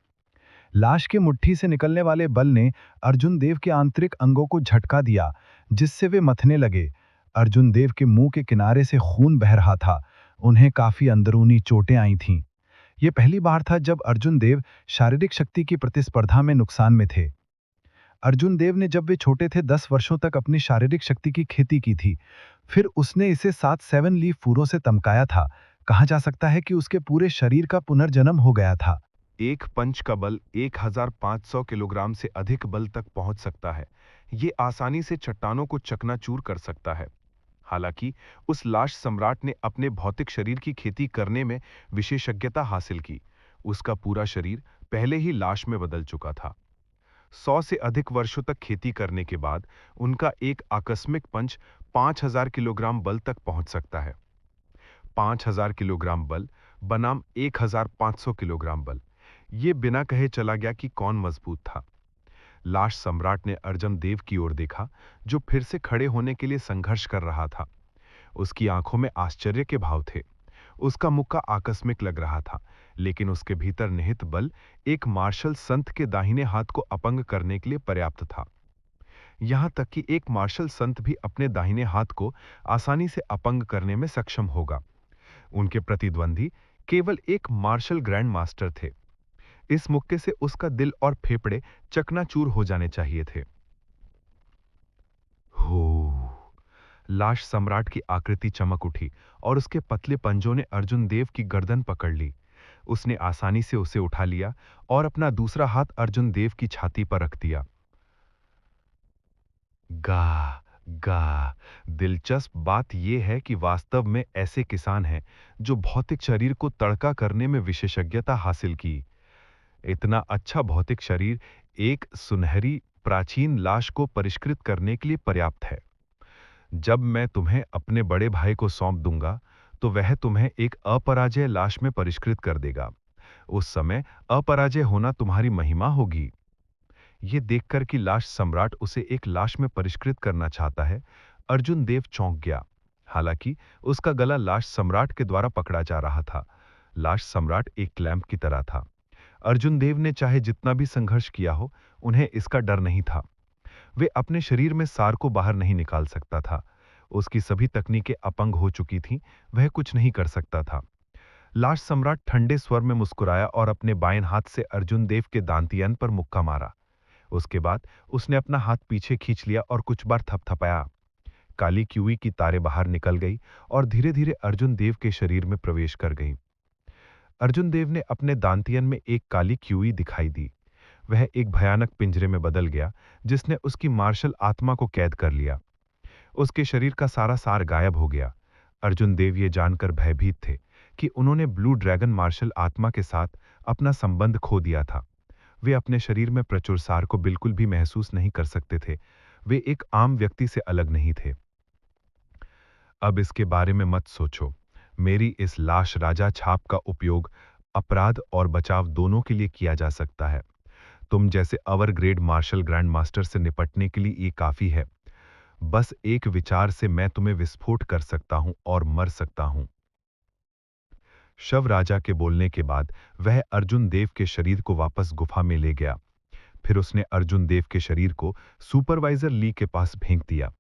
लाश के मुट्ठी से निकलने वाले बल ने अर्जुन देव के आंतरिक अंगों को झटका दिया, जिससे वे मथने लगे। अर्जुन देव के मुंह के किनारे से खून बह रहा था। उन्हें काफी अंदरूनी चोटें आई थीं। यह पहली बार था जब अर्जुन देव शारीरिक शक्ति की प्रतिस्पर्धा में नुकसान में थे। अर्जुन देव ने जब वे छोटे थे 10 वर्षों तक अपनी शारीरिक शक्ति की खेती की थी। फिर उसने इसे 7 लीफ फूलों से तमकाया था। कहा जा सकता है कि उसके पूरे शरीर का पुनर्जन्म हो गया था। एक पंच का बल 1500 किलोग्राम से अधिक बल तक पहुंच सकता है। ये आसानी से चट्टानों को चकनाचूर कर सकता है। हालांकि उस लाश सम्राट ने अपने भौतिक शरीर की खेती करने में विशेषज्ञता हासिल की। उसका पूरा शरीर पहले ही लाश में बदल चुका था। 100 से अधिक वर्षों तक खेती करने के बाद उनका एक आकस्मिक पंच 5000 किलोग्राम बल तक पहुंच सकता है। 5000 किलोग्राम बल बनाम 1500 किलोग्राम बल। ये बिना कहे चला गया कि कौन मजबूत था। लाश सम्राट ने अर्जुन देव की ओर देखा, जो फिर से खड़े होने के लिए संघर्ष कर रहा था। उसकी आंखों में आश्चर्य के भाव थे। उसका मुक्का आकस्मिक लग रहा था, लेकिन उसके भीतर निहित बल एक मार्शल संत के दाहिने हाथ को अपंग करने के लिए पर्याप्त था। यहां तक कि एक मार्शल संत भी अपने दाहिने हाथ को आसानी से अपंग करने में सक्षम होगा। उनके प्रतिद्वंदी केवल एक मार्शल ग्रैंड मास्टर थे। इस मुक्के से उसका दिल और फेफड़े चकनाचूर हो जाने चाहिए थे। हो! लाश सम्राट की आकृति चमक उठी और उसके पतले पंजों ने अर्जुन देव की गर्दन पकड़ ली। उसने आसानी से उसे उठा लिया और अपना दूसरा हाथ अर्जुन देव की छाती पर रख दिया। गा गा दिलचस्प बात यह है कि वास्तव में ऐसे किसान हैं जो भौतिक शरीर को तड़का करने में विशेषज्ञता हासिल की। इतना अच्छा भौतिक शरीर एक सुनहरी प्राचीन लाश को परिष्कृत करने के लिए पर्याप्त है। जब मैं तुम्हें अपने बड़े भाई को सौंप दूंगा तो वह तुम्हें एक अपराजय लाश में परिष्कृत कर देगा। उस समय अपराजय होना तुम्हारी महिमा होगी। ये देखकर कि लाश सम्राट उसे एक लाश में परिष्कृत करना चाहता है, अर्जुन देव चौंक गया। हालांकि उसका गला लाश सम्राट के द्वारा पकड़ा जा रहा था। लाश सम्राट एक क्लैंप की तरह था। अर्जुन देव ने चाहे जितना भी संघर्ष किया हो, उन्हें इसका डर नहीं था। वे अपने शरीर में सार को बाहर नहीं निकाल सकता था। उसकी सभी तकनीकें अपंग हो चुकी थीं, वह कुछ नहीं कर सकता था। लाश सम्राट ठंडे स्वर में मुस्कुराया और अपने बाएं हाथ से अर्जुन देव के दांतियन पर मुक्का मारा। उसके बाद उसने अपना हाथ पीछे खींच लिया और कुछ बार थपथपाया। काली क्यूई की तारे बाहर निकल गई और धीरे धीरे अर्जुन देव के शरीर में प्रवेश कर गई। अर्जुन देव ने अपने दांतियन में एक काली क्यूई दिखाई दी। वह एक भयानक पिंजरे में बदल गया, जिसने उसकी मार्शल आत्मा को कैद कर लिया। उसके शरीर का सारा सार गायब हो गया। अर्जुन देव ये जानकर भयभीत थे कि उन्होंने ब्लू ड्रैगन मार्शल आत्मा के साथ अपना संबंध खो दिया था। वे अपने शरीर में प्रचुर सार को बिल्कुल भी महसूस नहीं कर सकते थे। वे एक आम व्यक्ति से अलग नहीं थे। अब इसके बारे में मत सोचो। मेरी इस लाश राजा छाप का उपयोग अपराध और बचाव दोनों के लिए किया जा सकता है। तुम जैसे अवर ग्रेड मार्शल ग्रैंड मास्टर से निपटने के लिए ये काफी है। बस एक विचार से मैं तुम्हें विस्फोट कर सकता हूं और मर सकता हूं। शव राजा के बोलने के बाद वह अर्जुन देव के शरीर को वापस गुफा में ले गया। फिर उसने अर्जुन देव के शरीर को सुपरवाइजर ली के पास फेंक दिया।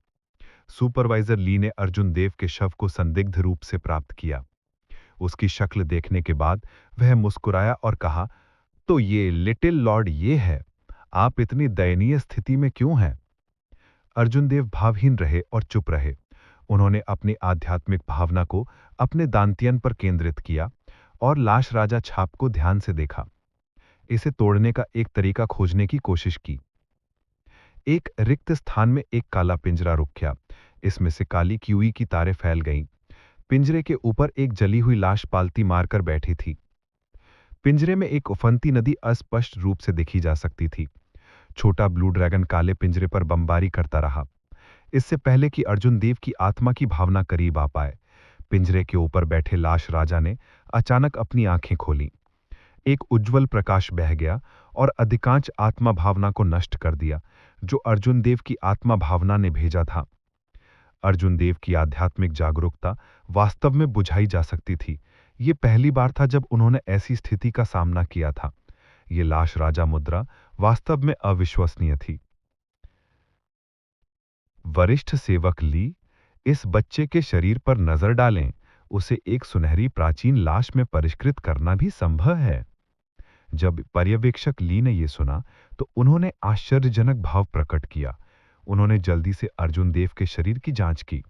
सुपरवाइजर ली ने अर्जुन देव के शव को संदिग्ध रूप से प्राप्त किया। उसकी शक्ल देखने के बाद वह मुस्कुराया और कहा, तो ये लिटिल लॉर्ड ये है। आप इतनी दयनीय स्थिति में क्यों हैं? अर्जुन देव भावहीन रहे और चुप रहे। उन्होंने अपनी आध्यात्मिक भावना को अपने दांतियन पर केंद्रित किया और लाश राजा छाप को ध्यान से देखा। इसे तोड़ने का एक तरीका खोजने की कोशिश की। एक रिक्त स्थान में एक काला पिंजरा रुक गया। इसमें से काली क्यूई की तारें फैल गईं। पिंजरे के ऊपर एक जली हुई लाश पालती मारकर बैठी थी। पिंजरे में एक उफनती नदी अस्पष्ट रूप से देखी जा सकती थी। छोटा ब्लू ड्रैगन काले पिंजरे पर बमबारी करता रहा, इससे पहले कि अर्जुन देव की आत्मा की भावना करीब आ पाए। पिंजरे के ऊपर बैठे लाश राजा ने अचानक अपनी आंखें खोली। एक उज्जवल प्रकाश बह गया और अधिकांश आत्मा भावना को नष्ट कर दिया, जो अर्जुन देव की आत्मा भावना ने भेजा था। अर्जुन देव की आध्यात्मिक जागरूकता वास्तव में बुझाई जा सकती थी। ये पहली बार था जब उन्होंने ऐसी स्थिति का सामना किया था। ये लाश राजा मुद्रा वास्तव में अविश्वसनीय थी। वरिष्ठ सेवक ली, इस बच्चे के शरीर पर नजर डालें। उसे एक सुनहरी प्राचीन लाश में परिष्कृत करना भी संभव है। जब पर्यवेक्षक ली ने यह सुना तो उन्होंने आश्चर्यजनक भाव प्रकट किया। उन्होंने जल्दी से अर्जुन देव के शरीर की जांच की।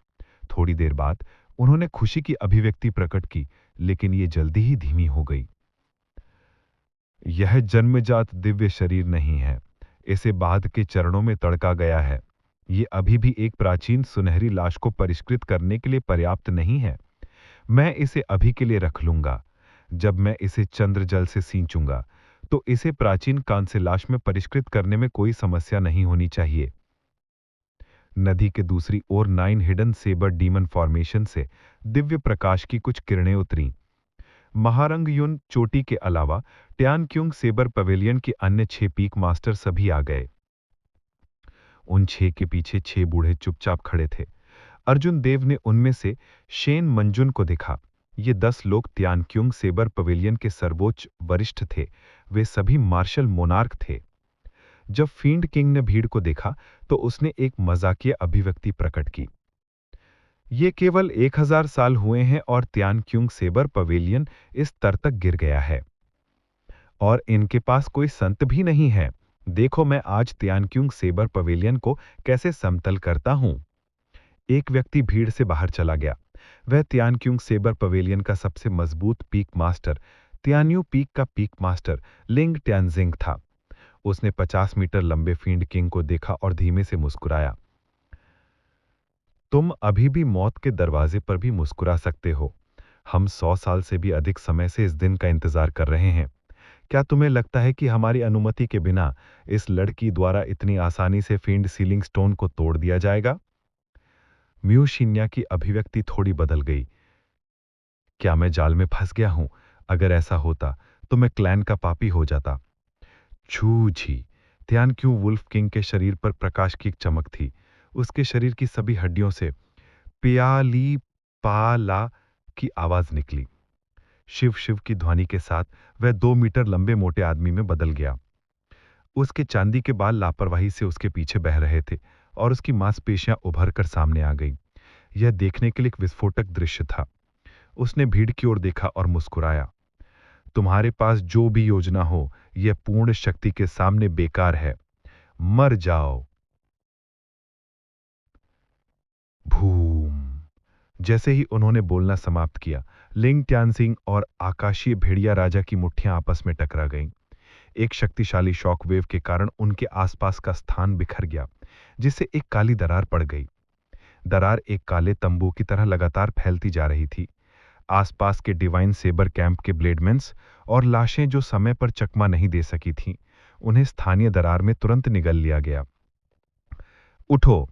थोड़ी देर बाद उन्होंने खुशी की अभिव्यक्ति प्रकट की, लेकिन ये जल्दी ही धीमी हो गई। यह जन्मजात दिव्य शरीर नहीं है। इसे बाद के चरणों में तड़का गया है। ये अभी भी एक प्राचीन सुनहरी लाश को परिष्कृत करने के लिए पर्याप्त नहीं है। मैं इसे अभी के लिए रख लूंगा। जब मैं इसे चंद्र जल से सींचूंगा तो इसे प्राचीन कांस्य लाश में परिष्कृत करने में कोई समस्या नहीं होनी चाहिए। नदी के दूसरी ओर 9 हिडन सेबर डीमन फॉर्मेशन से दिव्य प्रकाश की कुछ किरणें उतरीं। महारंग युन चोटी के अलावा ट्यानक्युंग सेबर पवेलियन के अन्य 6 पीक मास्टर सभी आ गए। उन 6 के पीछे 6 बूढ़े चुपचाप खड़े थे। अर्जुन देव ने उनमें से शेन मंजुन को देखा। ये 10 लोग त्यानक्युंग सेबर पवेलियन के सर्वोच्च वरिष्ठ थे। वे सभी मार्शल मोनार्क थे। जब फील्ड किंग ने भीड़ को देखा तो उसने एक मजाकिया अभिव्यक्ति प्रकट की। ये केवल 1000 साल हुए हैं और त्यानक्युंग सेबर पवेलियन इस स्तर तक गिर गया है और इनके पास कोई संत भी नहीं है। देखो मैं आज त्यानक्युंग सेबर पवेलियन को कैसे समतल करता हूं। एक व्यक्ति भीड़ से बाहर चला गया। वह त्यानक्युंग सेबर पवेलियन का सबसे मजबूत पीक मास्टर त्यान्यू पीक का पीक मास्टर लिंग ट्यानजिंग था। उसने 50 मीटर लंबे फील्ड किंग को देखा और धीमे से मुस्कुराया। तुम अभी भी मौत के दरवाजे पर भी मुस्कुरा सकते हो। हम 100 साल से भी अधिक समय से इस दिन का इंतजार कर रहे हैं। क्या तुम्हें लगता है कि हमारी अनुमति के बिना इस लड़की द्वारा इतनी आसानी से फील्ड सीलिंग स्टोन को तोड़ दिया जाएगा? म्यूशिन्या की अभिव्यक्ति थोड़ी बदल गई। क्या मैं जाल में फंस गया हूं? अगर ऐसा होता तो मैं क्लैन का पापी हो जाता। छू छी। ध्यान क्यों वुल्फ किंग के शरीर पर प्रकाश की एक चमक थी। उसके शरीर की सभी हड्डियों से प्याली पाला की आवाज निकली। शिव शिव की ध्वनि के साथ वह 2 मीटर लंबे मोटे आदमी में बदल गया। उसके चांदी के बाल लापरवाही से उसके पीछे बह रहे थे और उसकी मांसपेशियां उभर कर सामने आ गईं। यह देखने के लिए एक विस्फोटक दृश्य था। उसने भीड़ की ओर देखा और मुस्कुराया। तुम्हारे पास जो भी योजना हो, यह पूर्ण शक्ति के सामने बेकार है। मर जाओ। भूम। जैसे ही उन्होंने बोलना समाप्त किया, लिंग त्यानसिंग और आकाशीय भेड़िया राजा की मुट्ठियां आपस में टकरा गईं। एक शक्तिशाली शॉकवेव के कारण उनके आसपास का स्थान बिखर गया, जिससे एक काली दरार पड़ गई। दरार एक काले तंबू की तरह लगातार फैलती जा रही थी। आसपास के डिवाइन सेबर कैंप के ब्लेडमेन्स और लाशें जो समय पर चकमा नहीं दे सकी थीं, उन्हें स्थानीय दरार में तुरंत निगल लिया गया। उठो।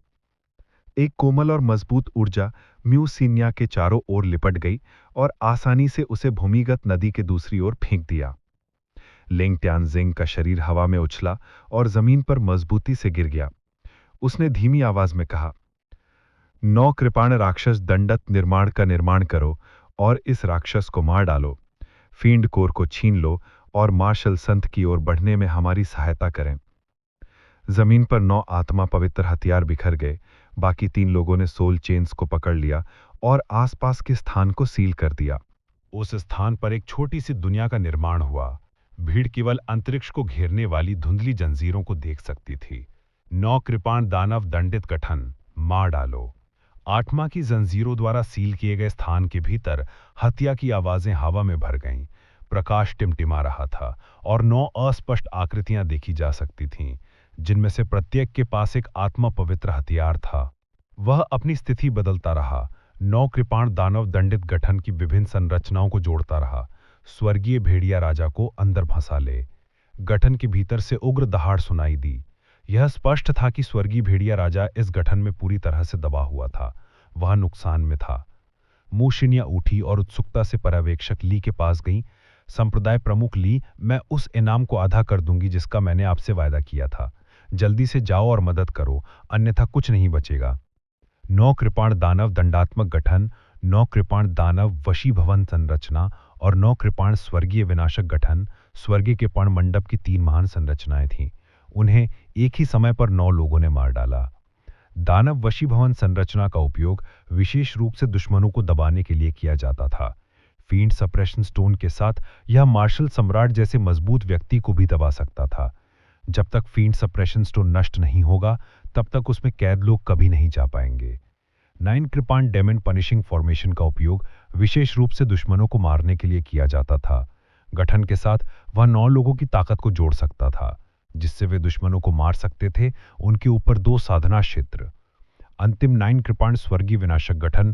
एक कोमल और मजबूत ऊर्जा म्यूसिनिया के चारों ओर लिपट गई और आसानी से उसे भूमिगत नदी के दूसरी ओर फेंक दिया। लिंग ट्यानजिंग का शरीर हवा में उछला और जमीन पर मजबूती से गिर गया। उसने धीमी आवाज में कहा, 9 कृपाण राक्षस दंडत निर्माण का निर्माण करो और इस राक्षस को मार डालो। फींड कोर को छीन लो और मार्शल संत की ओर बढ़ने में हमारी सहायता करें। जमीन पर 9 आत्मा पवित्र हथियार बिखर गए। बाकी 3 लोगों ने सोल चेन्स को पकड़ लिया और आसपास के स्थान को सील कर दिया। उस स्थान पर एक छोटी सी दुनिया का निर्माण हुआ। भीड़ केवल अंतरिक्ष को घेरने वाली धुंधली जंजीरों को देख सकती थी। 9 कृपाण दानव दंडित गठन, मार डालो। आत्मा की जंजीरों द्वारा सील किए गए स्थान के भीतर हत्या की आवाजें हवा में भर गईं। प्रकाश टिमटिमा रहा था और 9 अस्पष्ट आकृतियां देखी जा सकती थीं, जिनमें से प्रत्येक के पास एक आत्मा पवित्र हथियार था। वह अपनी स्थिति बदलता रहा। 9 कृपाण दानव दंडित गठन की विभिन्न संरचनाओं को जोड़ता रहा। स्वर्गीय भेड़िया राजा को अंदर फंसा ले। गठन के भीतर से उग्र दहाड़ सुनाई दी। यह स्पष्ट था कि स्वर्गीय भेड़िया राजा इस गठन में पूरी तरह से दबा हुआ था। वह नुकसान में था। मूशिनिया उठी और उत्सुकता से पर्यवेक्षक ली के पास गई। संप्रदाय प्रमुख ली, मैं उस इनाम को आधा कर दूंगी जिसका मैंने आपसे वायदा किया था। जल्दी से जाओ और मदद करो, अन्यथा कुछ नहीं बचेगा। 9 कृपाण दानव दंडात्मक गठन, 9 कृपाण दानव वशीभवन संरचना और 9 कृपाण स्वर्गीय विनाशक गठन, स्वर्गीय कृपाण मंडप की 3 महान संरचनाएं थीं। उन्हें एक ही समय पर 9 लोगों ने मार डाला। दानव वशीभवन संरचना का उपयोग विशेष रूप से दुश्मनों को दबाने के लिए किया जाता था। फील्ड सप्रेशन स्टोन के साथ यह मार्शल सम्राट जैसे मजबूत व्यक्ति को भी दबा सकता था। जब तक फील्ड सप्रेशन स्टोन नष्ट नहीं होगा, तब तक उसमें कैद लोग कभी नहीं जा पाएंगे। 9 कृपाण डेमन पनिशिंग फॉर्मेशन का उपयोग विशेष रूप से दुश्मनों को मारने के लिए किया जाता था। गठन के साथ वह 9 लोगों की ताकत को जोड़ सकता था, जिससे वे दुश्मनों को मार सकते थे। उनके ऊपर 2 साधना क्षेत्र। अंतिम 9 कृपाण स्वर्गीय विनाशक गठन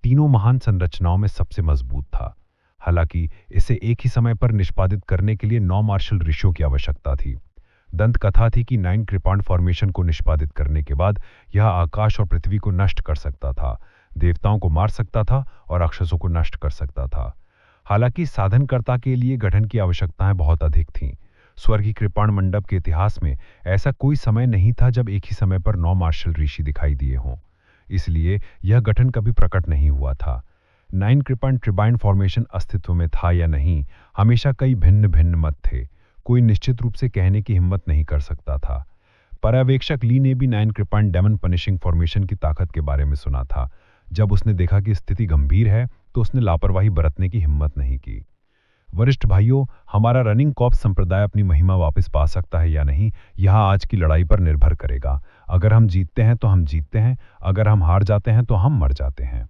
तीनों महान संरचनाओं में सबसे मजबूत था। हालांकि इसे एक ही समय पर निष्पादित करने के लिए 9 मार्शल ऋषियों की आवश्यकता थी। दंत कथा थी कि 9 कृपाण फॉर्मेशन को निष्पादित करने के बाद यह आकाश और पृथ्वी को नष्ट कर सकता था, देवताओं को मार सकता था और राक्षसों को नष्ट कर सकता था। हालांकि साधनकर्ता के लिए गठन की आवश्यकताएं बहुत अधिक थीं। स्वर्गीय कृपाण मंडप के इतिहास में ऐसा कोई समय नहीं था जब एक ही समय पर 9 मार्शल ऋषि दिखाई दिए हों, इसलिए यह गठन कभी प्रकट नहीं हुआ था। 9 कृपाण ट्रिबाइन फॉर्मेशन अस्तित्व में था या नहीं, हमेशा कई भिन्न भिन्न मत थे। कोई निश्चित रूप से कहने की हिम्मत नहीं कर सकता था। पर्यवेक्षक ली ने भी 9 कृपाण डेमन पनिशिंग फॉर्मेशन की ताकत के बारे में सुना था। जब उसने देखा कि स्थिति गंभीर है, तो उसने लापरवाही बरतने की हिम्मत नहीं की। वरिष्ठ भाइयों, हमारा रनिंग कॉर्प्स संप्रदाय अपनी महिमा वापस पा सकता है या नहीं, यह आज की लड़ाई पर निर्भर करेगा। अगर हम जीतते हैं तो हम जीतते हैं, अगर हम हार जाते हैं तो हम मर जाते हैं।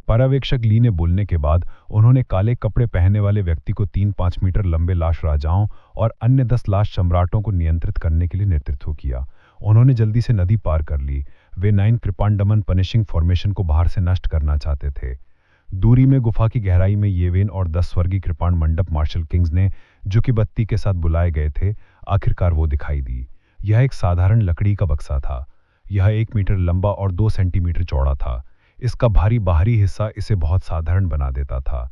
पर्यवेक्षक ली ने बोलने के बाद उन्होंने काले कपड़े पहनने वाले व्यक्ति को 3-5 मीटर लंबे लाश राजाओं और अन्य 10 लाश सम्राटों को नियंत्रित करने के लिए नेतृत्व किया। उन्होंने जल्दी से नदी पार कर ली। वे 9 कृपाण डेमन पनिशिंग फॉर्मेशन को बाहर से नष्ट करना चाहते थे। दूरी में गुफा की गहराई में येवेन और 10 स्वर्गीय कृपाण मंडप मार्शल किंग्स ने, जो कि बत्ती के साथ बुलाए गए थे, आखिरकार वो दिखाई दी। यह एक साधारण लकड़ी का बक्सा था। यह 1 मीटर लंबा और 2 सेंटीमीटर चौड़ा था। इसका भारी बाहरी हिस्सा इसे बहुत साधारण बना देता था।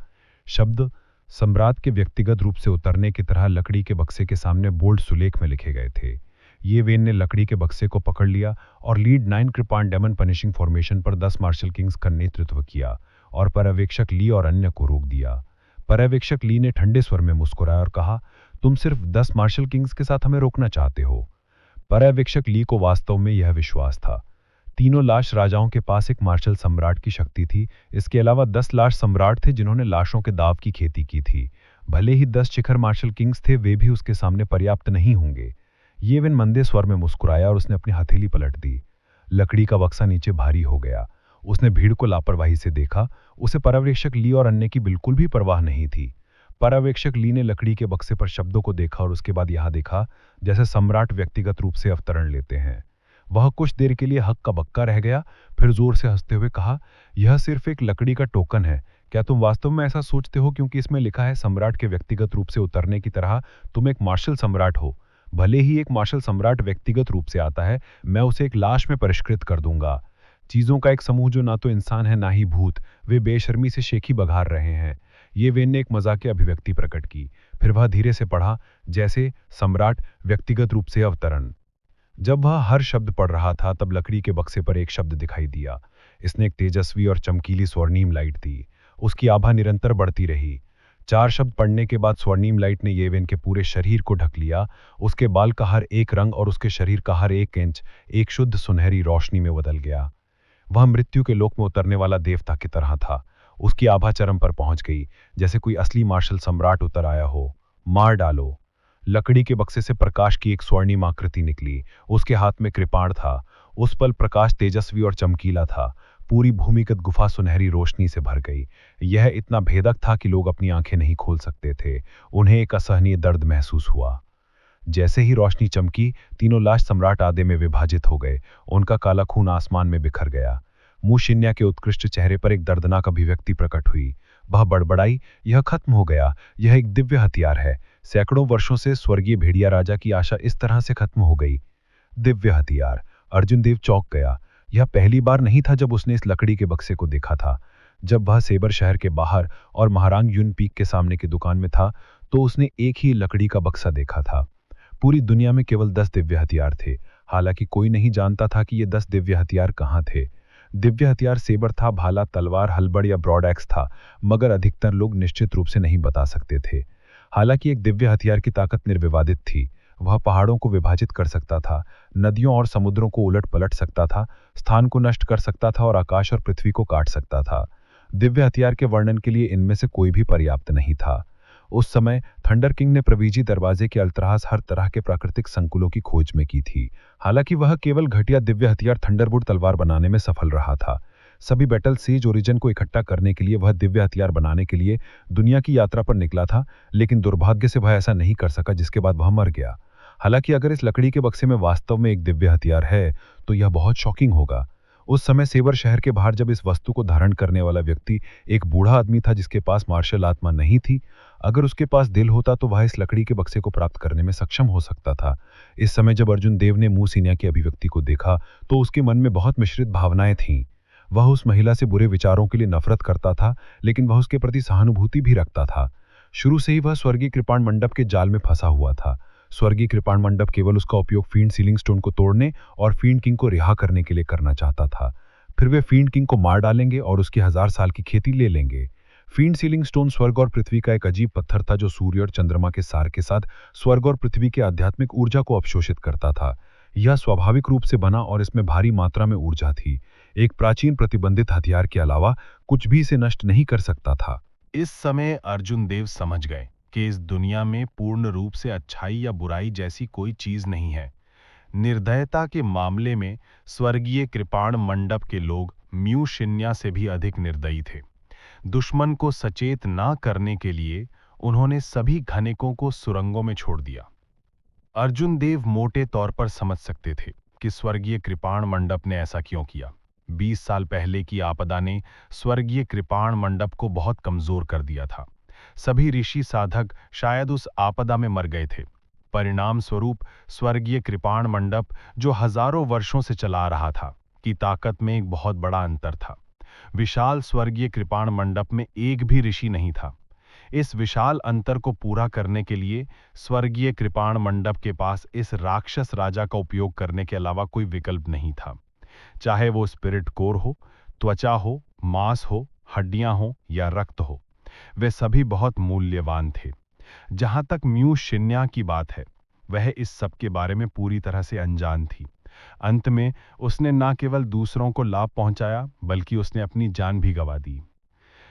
शब्द सम्राट के व्यक्तिगत रूप से उतरने की तरह लकड़ी के बक्से के सामने बोल्ड सुलेख में लिखे गए थे। ये वेन ने लकड़ी के बक्से को पकड़ लिया और लीड 9 कृपाण डेमन पनिशिंग फॉर्मेशन पर 10 मार्शल किंग्स का नेतृत्व किया और पर्यवेक्षक ली और अन्य को रोक दिया। पर्यवेक्षक ली ने ठंडे स्वर में मुस्कुराया और कहा, तुम सिर्फ 10 मार्शल किंग्स के साथ हमें रोकना चाहते हो। पर्यवेक्षक ली को वास्तव में यह विश्वास था। तीनों लाश राजाओं के पास एक मार्शल सम्राट की शक्ति थी। इसके अलावा 10 लाश सम्राट थे जिन्होंने लाशों के दाव की खेती की थी। भले ही 10 शिखर मार्शल किंग्स थे, वे भी उसके सामने पर्याप्त नहीं होंगे। ये विन मंदे स्वर में मुस्कुराया और उसने अपनी हथेली पलट दी। लकड़ी का बक्सा नीचे भारी हो गया। उसने भीड़ को लापरवाही से देखा। उसे पर्यवेक्षक ली और अन्य की बिल्कुल भी परवाह नहीं थी। पर्यवेक्षक ली ने लकड़ी के बक्से पर शब्दों को देखा और उसके बाद यह देखा जैसे सम्राट व्यक्तिगत रूप से अवतरण लेते हैं। वह कुछ देर के लिए हक्का बक्का रह गया, फिर जोर से हंसते हुए कहा, यह सिर्फ एक लकड़ी का टोकन है। क्या तुम वास्तव में ऐसा सोचते हो क्योंकि इसमें लिखा है सम्राट के व्यक्तिगत रूप से उतरने की तरह तुम एक मार्शल सम्राट हो? भले ही एक मार्शल सम्राट व्यक्तिगत रूप से आता है, मैं उसे एक लाश में परिष्कृत कर दूंगा। चीजों का एक समूह जो ना तो इंसान है ना ही भूत, वे बेशर्मी से शेखी बघार रहे हैं। ये वेन ने एक मजाकिया अभिव्यक्ति प्रकट की। फिर वह धीरे से पढ़ा, जैसे सम्राट व्यक्तिगत रूप से अवतरण। जब वह हर शब्द पढ़ रहा था तब लकड़ी के बक्से पर एक शब्द दिखाई दिया। इसने एक तेजस्वी और चमकीली स्वर्णिम लाइट दी। उसकी आभा निरंतर बढ़ती रही। 4 शब्द पढ़ने के बाद स्वर्णिम लाइट ने येवेन के पूरे शरीर को ढक लिया। उसके बाल का हर एक रंग और उसके शरीर का हर एक इंच एक शुद्ध सुनहरी रोशनी में बदल गया। वह मृत्यु के लोक में उतरने वाला देवता की तरह था। उसकी आभा चरम पर पहुंच गई, जैसे कोई असली मार्शल सम्राट उतर आया हो। मार डालो। लकड़ी के बक्से से प्रकाश की एक स्वर्णिम आकृति निकली। उसके हाथ में कृपाण था। उस पल प्रकाश तेजस्वी और चमकीला था। पूरी भूमिगत गुफा सुनहरी रोशनी से भर गई। यह इतना भेदक था कि लोग अपनी आंखें नहीं खोल सकते थे। उन्हें एक असहनीय दर्द महसूस हुआ। जैसे ही रोशनी चमकी, तीनों लाश सम्राट आधे में विभाजित हो गए। उनका काला खून आसमान में बिखर गया। मूशिन्या के उत्कृष्ट चेहरे पर एक दर्दनाक अभिव्यक्ति प्रकट हुई। वह बड़बड़ाई, यह खत्म हो गया। यह एक दिव्य हथियार है। सैकड़ों वर्षों से स्वर्गीय भेड़िया राजा की आशा इस तरह से खत्म हो गई। दिव्य हथियार। अर्जुन देव चौंक गया। यह पहली बार नहीं था जब उसने इस लकड़ी के बक्से को देखा था। जब वह सेबर शहर के बाहर और महारांग यून पीक के सामने की दुकान में था तो उसने एक ही लकड़ी का बक्सा देखा था। पूरी दुनिया में केवल 10 दिव्य हथियार थे। हालांकि कोई नहीं जानता था कि ये 10 दिव्य हथियार कहाँ थे। दिव्य हथियार सेबर था, भाला, तलवार, हलबड़ या ब्रॉड एक्स था, मगर अधिकतर लोग निश्चित रूप से नहीं बता सकते थे। हालांकि एक दिव्य हथियार की ताकत निर्विवादित थी। वह पहाड़ों को विभाजित कर सकता था, नदियों और समुद्रों को उलट पलट सकता था, स्थान को नष्ट कर सकता था और आकाश और पृथ्वी को काट सकता था। दिव्य हथियार के वर्णन के लिए इनमें से कोई भी पर्याप्त नहीं था। उस समय थंडर किंग ने प्रवीजी दरवाजे के अल्तरास हर तरह के प्राकृतिक संकुलों की खोज में की थी। हालांकि वह केवल घटिया दिव्य हथियार थंडरबोल्ट तलवार बनाने में सफल रहा था। सभी बैटल सीज ओरिजिन को इकट्ठा करने के लिए वह दिव्य हथियार बनाने के लिए दुनिया की यात्रा पर निकला था, लेकिन दुर्भाग्य से वह ऐसा नहीं कर सका, जिसके बाद वह मर गया। हालांकि अगर इस लकड़ी के बक्से में वास्तव में एक दिव्य हथियार है तो यह बहुत शॉकिंग होगा। उस समय सेवर शहर के बाहर जब इस वस्तु को धारण करने वाला व्यक्ति एक बूढ़ा आदमी था जिसके पास मार्शल आत्मा नहीं थी। अगर उसके पास दिल होता तो वह इस लकड़ी के बक्से को प्राप्त करने में सक्षम हो सकता था। इस समय जब अर्जुन देव ने मूसिन्या की अभिव्यक्ति को देखा तो उसके मन में बहुत मिश्रित भावनाएं थीं। वह उस महिला से बुरे विचारों के लिए नफरत करता था, लेकिन वह उसके प्रति सहानुभूति भी रखता था। शुरू से ही वह स्वर्गीय कृपाण मंडप के जाल में फंसा हुआ था। स्वर्गीय कृपाण मंडप केवल उसका उपयोग फील्ड सीलिंग स्टोन को तोड़ने और फील्ड किंग को रिहा करने के लिए करना चाहता था। फिर वे फील्ड किंग को मार डालेंगे और उसकी 1000 साल की खेती ले लेंगे। फील्ड सीलिंग स्टोन स्वर्ग और पृथ्वी का एक अजीब पत्थर था जो सूर्य और चंद्रमा के सार के साथ स्वर्ग और पृथ्वी के आध्यात्मिक ऊर्जा को अवशोषित करता था। यह स्वाभाविक रूप से बना और इसमें भारी मात्रा में ऊर्जा थी। एक प्राचीन प्रतिबंधित हथियार के अलावा कुछ भी इसे नष्ट नहीं कर सकता था। इस समय अर्जुन देव समझ गए कि इस दुनिया में पूर्ण रूप से अच्छाई या बुराई जैसी कोई चीज नहीं है। निर्दयता के मामले में स्वर्गीय कृपाण मंडप के लोग म्यूशिन्या से भी अधिक निर्दयी थे। दुश्मन को सचेत ना करने के लिए उन्होंने सभी घनिकों को सुरंगों में छोड़ दिया। अर्जुन देव मोटे तौर पर समझ सकते थे कि स्वर्गीय कृपाण मंडप ने ऐसा क्यों किया। 20 साल पहले की आपदा ने स्वर्गीय कृपाण मंडप को बहुत कमजोर कर दिया था। सभी ऋषि साधक शायद उस आपदा में मर गए थे। परिणाम स्वरूप स्वर्गीय कृपाण मंडप, जो हजारों वर्षों से चला आ रहा था, की ताकत में एक बहुत बड़ा अंतर था। विशाल स्वर्गीय कृपाण मंडप में एक भी ऋषि नहीं था। इस विशाल अंतर को पूरा करने के लिए स्वर्गीय कृपाण मंडप के पास इस राक्षस राजा का उपयोग करने के अलावा कोई विकल्प नहीं था। चाहे वो स्पिरिट कोर हो, त्वचा हो, मांस हो, हड्डियां हो या रक्त हो, वे सभी बहुत मूल्यवान थे। जहां तक म्यू शिन्या की बात है, वह इस सब के बारे में पूरी तरह से अनजान थी। अंत में उसने न केवल दूसरों को लाभ पहुंचाया, बल्कि उसने अपनी जान भी गंवा दी।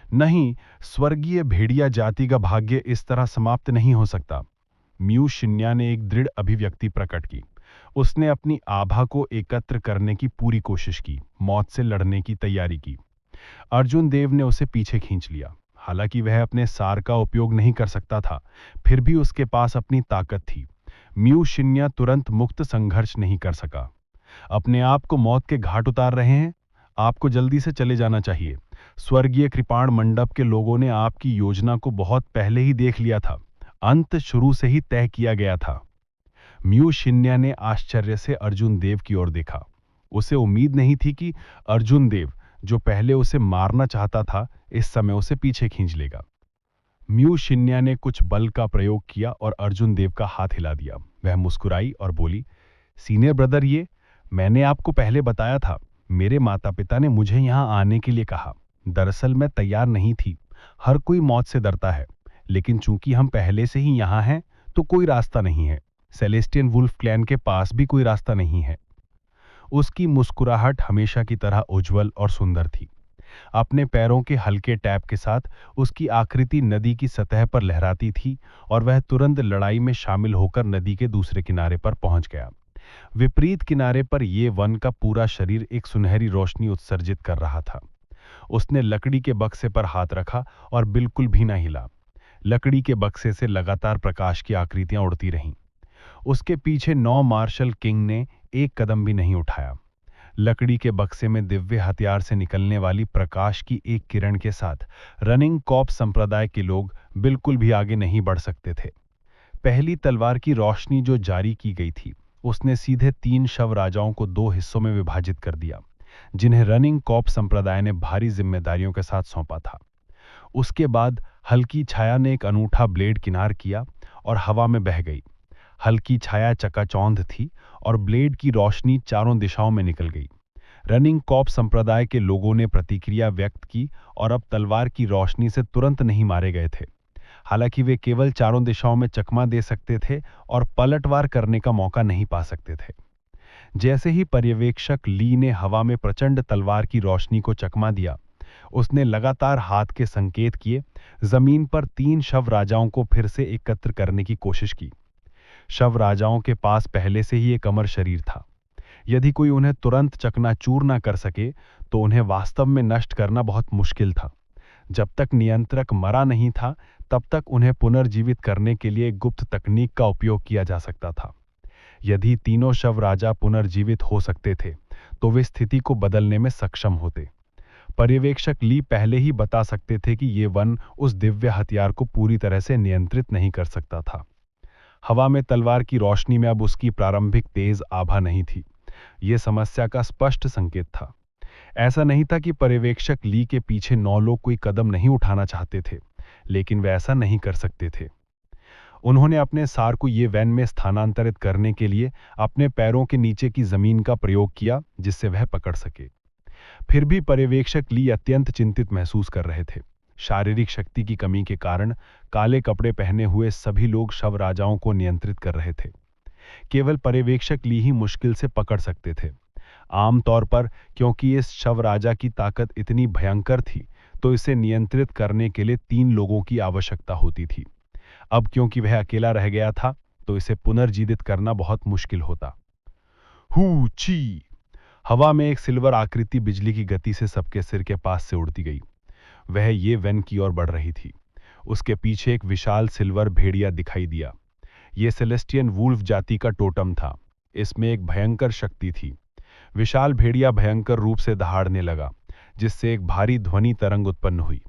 नहीं, स्वर्गीय भेड़िया जाति का भाग्य इस तरह समाप्त नहीं हो सकता। म्यू शिन्या ने एक दृढ़ अभिव्यक्ति प्रकट की। उसने अपनी आभा को एकत्र करने की पूरी कोशिश की, मौत से लड़ने की तैयारी की। अर्जुन देव ने उसे पीछे खींच लिया। हालांकि वह अपने सार का उपयोग नहीं कर सकता था, फिर भी उसके पास अपनी ताकत थी। म्यू शिन्या तुरंत मुक्त संघर्ष नहीं कर सका। अपने आप को मौत के घाट उतार रहे हैं? आपको जल्दी से चले जाना चाहिए। स्वर्गीय कृपाण मंडप के लोगों ने आपकी योजना को बहुत पहले ही देख लिया था। अंत शुरू से ही तय किया गया था। म्यू शिन्या ने आश्चर्य से अर्जुन देव की ओर देखा। उसे उम्मीद नहीं थी कि अर्जुन देव, जो पहले उसे मारना चाहता था, इस समय उसे पीछे खींच लेगा। म्यू शिन्या ने कुछ बल का प्रयोग किया और अर्जुन देव का हाथ हिला दिया। वह मुस्कुराई और बोली, सीनियर ब्रदर, ये मैंने आपको पहले बताया था। मेरे माता पिता ने मुझे यहाँ आने के लिए कहा। दरअसल मैं तैयार नहीं थी। हर कोई मौत से डरता है, लेकिन चूंकि हम पहले से ही यहाँ हैं, तो कोई रास्ता नहीं है। सेलेस्टियन वुल्फ क्लैन के पास भी कोई रास्ता नहीं है। उसकी मुस्कुराहट हमेशा की तरह उज्जवल और सुंदर थी। अपने पैरों के हल्के टैप के साथ उसकी आकृति नदी की सतह पर लहराती थी और वह तुरंत लड़ाई में शामिल होकर नदी के दूसरे किनारे पर पहुंच गया। विपरीत किनारे पर ये वन का पूरा शरीर एक सुनहरी रोशनी उत्सर्जित कर रहा था। उसने लकड़ी के बक्से पर हाथ रखा और बिल्कुल भी न हिला। लकड़ी के बक्से से लगातार प्रकाश की आकृतियां उड़ती रहीं। उसके पीछे 9 मार्शल किंग ने एक कदम भी नहीं उठाया। लकड़ी के बक्से में दिव्य हथियार से निकलने वाली प्रकाश की एक किरण के साथ रनिंग कॉप संप्रदाय के लोग बिल्कुल भी आगे नहीं बढ़ सकते थे। पहली तलवार की रोशनी जो जारी की गई थी, उसने सीधे 3 शव राजाओं को 2 हिस्सों में विभाजित कर दिया, जिन्हें रनिंग कॉप संप्रदाय ने भारी जिम्मेदारियों के साथ सौंपा था। उसके बाद हल्की छाया ने एक अनूठा ब्लेड किनार किया और हवा में बह गई। हल्की छाया चकाचौंध थी और ब्लेड की रोशनी चारों दिशाओं में निकल गई। रनिंग कॉप संप्रदाय के लोगों ने प्रतिक्रिया व्यक्त की और अब तलवार की रोशनी से तुरंत नहीं मारे गए थे। हालांकि वे केवल चारों दिशाओं में चकमा दे सकते थे और पलटवार करने का मौका नहीं पा सकते थे। जैसे ही पर्यवेक्षक ली ने हवा में प्रचंड तलवार की रोशनी को चकमा दिया, उसने लगातार हाथ के संकेत किए। जमीन पर 3 शव राजाओं को फिर से एकत्र करने की कोशिश की। शव राजाओं के पास पहले से ही एक अमर शरीर था। यदि कोई उन्हें तुरंत चकनाचूर न कर सके, तो उन्हें वास्तव में नष्ट करना बहुत मुश्किल था। जब तक नियंत्रक मरा नहीं था, तब तक उन्हें पुनर्जीवित करने के लिए गुप्त तकनीक का उपयोग किया जा सकता था। यदि तीनों शव राजा पुनर्जीवित हो सकते थे, तो वे स्थिति को बदलने में सक्षम होते। पर्यवेक्षक ली पहले ही बता सकते थे कि ये वन उस दिव्य हथियार को पूरी तरह से नियंत्रित नहीं कर सकता था। हवा में तलवार की रोशनी में अब उसकी प्रारंभिक तेज आभा नहीं थी। यह समस्या का स्पष्ट संकेत था। ऐसा नहीं था कि पर्यवेक्षक ली के पीछे 9 लोग कोई कदम नहीं उठाना चाहते थे, लेकिन वे ऐसा नहीं कर सकते थे। उन्होंने अपने सार को ये वैन में स्थानांतरित करने के लिए अपने पैरों के नीचे की जमीन का प्रयोग किया, जिससे वह पकड़ सके। फिर भी पर्यवेक्षक ली अत्यंत चिंतित महसूस कर रहे थे। शारीरिक शक्ति की कमी के कारण काले कपड़े पहने हुए सभी लोग शव राजाओं को नियंत्रित कर रहे थे। केवल पर्यवेक्षक ली ही मुश्किल से पकड़ सकते थे। आमतौर पर क्योंकि इस शव राजा की ताकत इतनी भयंकर थी, तो इसे नियंत्रित करने के लिए 3 लोगों की आवश्यकता होती थी। अब क्योंकि वह अकेला रह गया था, तो इसे पुनर्जीवित करना बहुत मुश्किल होता। हू ची! हवा में एक सिल्वर आकृति बिजली की गति से सबके सिर के पास से उड़ती गई। वह ये वैन की ओर बढ़ रही थी। उसके पीछे एक विशाल सिल्वर भेड़िया दिखाई दिया। यह सेलेस्टियन वुल्फ जाति का टोटम था। इसमें एक भयंकर शक्ति थी। विशाल भेड़िया भयंकर रूप से दहाड़ने लगा, जिससे एक भारी ध्वनि तरंग उत्पन्न हुई।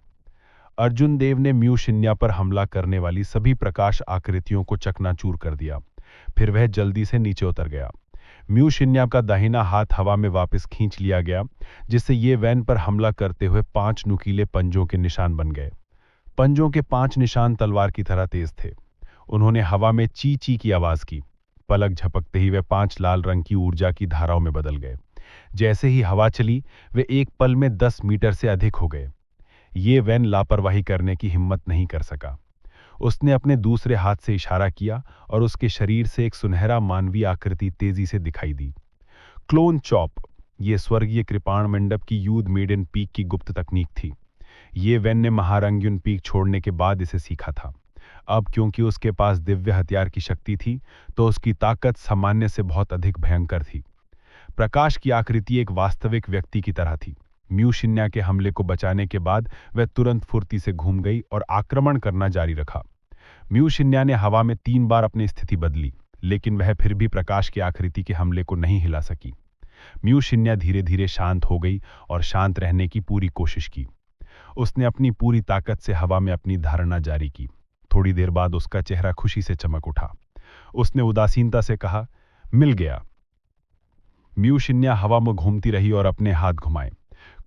अर्जुन देव ने म्यू शिन्या पर हमला करने वाली सभी प्रकाश आकृतियों को चकनाचूर कर दिया। फिर वह जल्दी से नीचे उतर गया। म्यू शिन्याब का दाहिना हाथ हवा में वापस खींच लिया गया, जिससे ये वैन पर हमला करते हुए 5 नुकीले पंजों के निशान बन गए। पंजों के 5 निशान तलवार की तरह तेज थे। उन्होंने हवा में ची ची की आवाज की। पलक झपकते ही वे 5 लाल रंग की ऊर्जा की धाराओं में बदल गए। जैसे ही हवा चली, वे एक पल में 10 मीटर से अधिक हो गए। ये वैन लापरवाही करने की हिम्मत नहीं कर सका। उसने अपने दूसरे हाथ से इशारा किया और उसके शरीर से एक सुनहरा मानवीय आकृति तेजी से दिखाई दी। क्लोन चॉप, ये स्वर्गीय कृपाण मंडप की यूद मेड इन पीक की गुप्त तकनीक थी। ये वैन ने महारंग्युन पीक छोड़ने के बाद इसे सीखा था। अब क्योंकि उसके पास दिव्य हथियार की शक्ति थी, तो उसकी ताकत सामान्य से बहुत अधिक भयंकर थी। प्रकाश की आकृति एक वास्तविक व्यक्ति की तरह थी। म्यू शिन्या के हमले को बचाने के बाद वह तुरंत फुर्ती से घूम गई और आक्रमण करना जारी रखा। म्यू शिन्या ने हवा में 3 बार अपनी स्थिति बदली, लेकिन वह फिर भी प्रकाश की आकृति के हमले को नहीं हिला सकी। म्यू शिन्या धीरे धीरे शांत हो गई और शांत रहने की पूरी कोशिश की। उसने अपनी पूरी ताकत से हवा में अपनी धारणा जारी की। थोड़ी देर बाद उसका चेहरा खुशी से चमक उठा। उसने उदासीनता से कहा, मिल गया। म्यू शिन्या हवा में घूमती रही और अपने हाथ घुमाए।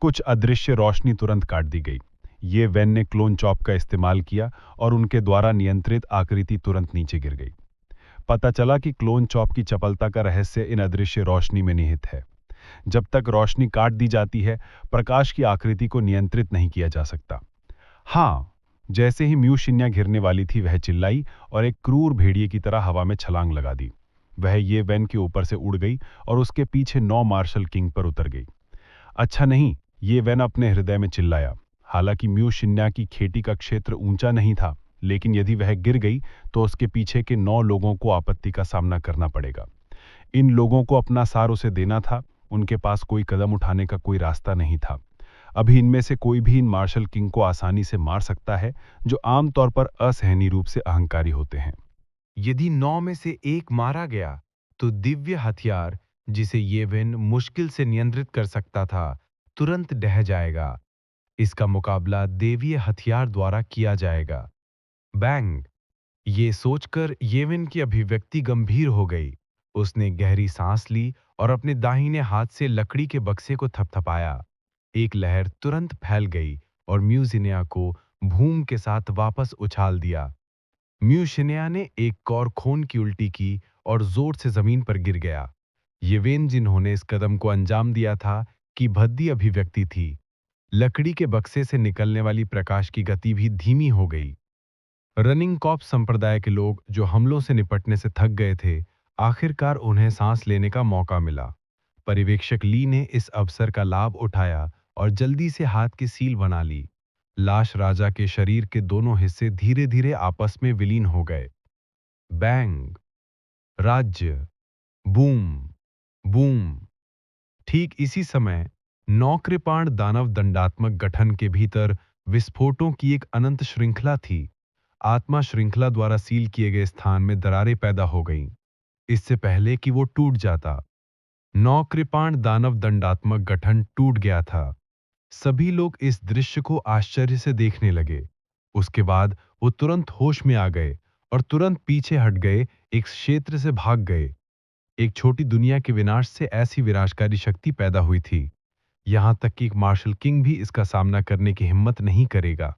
कुछ अदृश्य रोशनी तुरंत काट दी गई। ये वैन ने क्लोन चॉप का इस्तेमाल किया और उनके द्वारा नियंत्रित आकृति तुरंत नीचे गिर गई। पता चला कि क्लोन चॉप की चपलता का रहस्य इन अदृश्य रोशनी में निहित है। जब तक रोशनी काट दी जाती है, प्रकाश की आकृति को नियंत्रित नहीं किया जा सकता। हाँ, जैसे ही म्यू शिन्या गिरने वाली थी, वह चिल्लाई और एक क्रूर भेड़िए की तरह हवा में छलांग लगा दी। वह ये वैन के ऊपर से उड़ गई और उसके पीछे 9 मार्शल किंग पर उतर गई। अच्छा नहीं, ये वैन अपने हृदय में चिल्लाया। हालांकि म्यू शिन्या की खेती का क्षेत्र ऊंचा नहीं था, लेकिन यदि वह गिर गई तो उसके पीछे के 9 लोगों को आपत्ति का सामना करना पड़ेगा। इन लोगों को अपना सार उसे देना था। उनके पास कोई कदम उठाने का कोई रास्ता नहीं था। अभी इनमें से कोई भी इन मार्शल किंग को आसानी से मार सकता है, जो आमतौर पर असहनीय रूप से अहंकारी होते हैं। यदि 9 में से एक मारा गया, तो दिव्य हथियार, जिसे येवेन मुश्किल से नियंत्रित कर सकता था, तुरंत ढह जाएगा। इसका मुकाबला देवीय हथियार द्वारा किया जाएगा। बैंग! ये सोचकर येवेन की अभिव्यक्ति गंभीर हो गई। उसने गहरी सांस ली और अपने दाहिने हाथ से लकड़ी के बक्से को थपथपाया। एक लहर तुरंत फैल गई और म्यूजिनिया को भूम के साथ वापस उछाल दिया। म्यूशिनिया ने एक कौर खून की उल्टी की और जोर से जमीन पर गिर गया। येवेन, जिन्होंने इस कदम को अंजाम दिया था, की भद्दी अभिव्यक्ति थी। लकड़ी के बक्से से निकलने वाली प्रकाश की गति भी धीमी हो गई। रनिंग कॉप संप्रदाय के लोग, जो हमलों से निपटने से थक गए थे, आखिरकार उन्हें सांस लेने का मौका मिला। पर्यवेक्षक ली ने इस अवसर का लाभ उठाया और जल्दी से हाथ की सील बना ली। लाश राजा के शरीर के दोनों हिस्से धीरे धीरे आपस में विलीन हो गए। बैंग! राज्य! बूम! बूम! ठीक इसी समय नौकृपाण दानव दंडात्मक गठन के भीतर विस्फोटों की एक अनंत श्रृंखला थी। आत्मा श्रृंखला द्वारा सील किए गए स्थान में दरारें पैदा हो गईं, इससे पहले कि वो टूट जाता। नौकृपाण दानव दंडात्मक गठन टूट गया था। सभी लोग इस दृश्य को आश्चर्य से देखने लगे। उसके बाद वो तुरंत होश में आ गए और तुरंत पीछे हट गए, एक क्षेत्र से भाग गए। एक छोटी दुनिया के विनाश से ऐसी विनाशकारी शक्ति पैदा हुई थी, यहां तक कि एक मार्शल किंग भी इसका सामना करने की हिम्मत नहीं करेगा।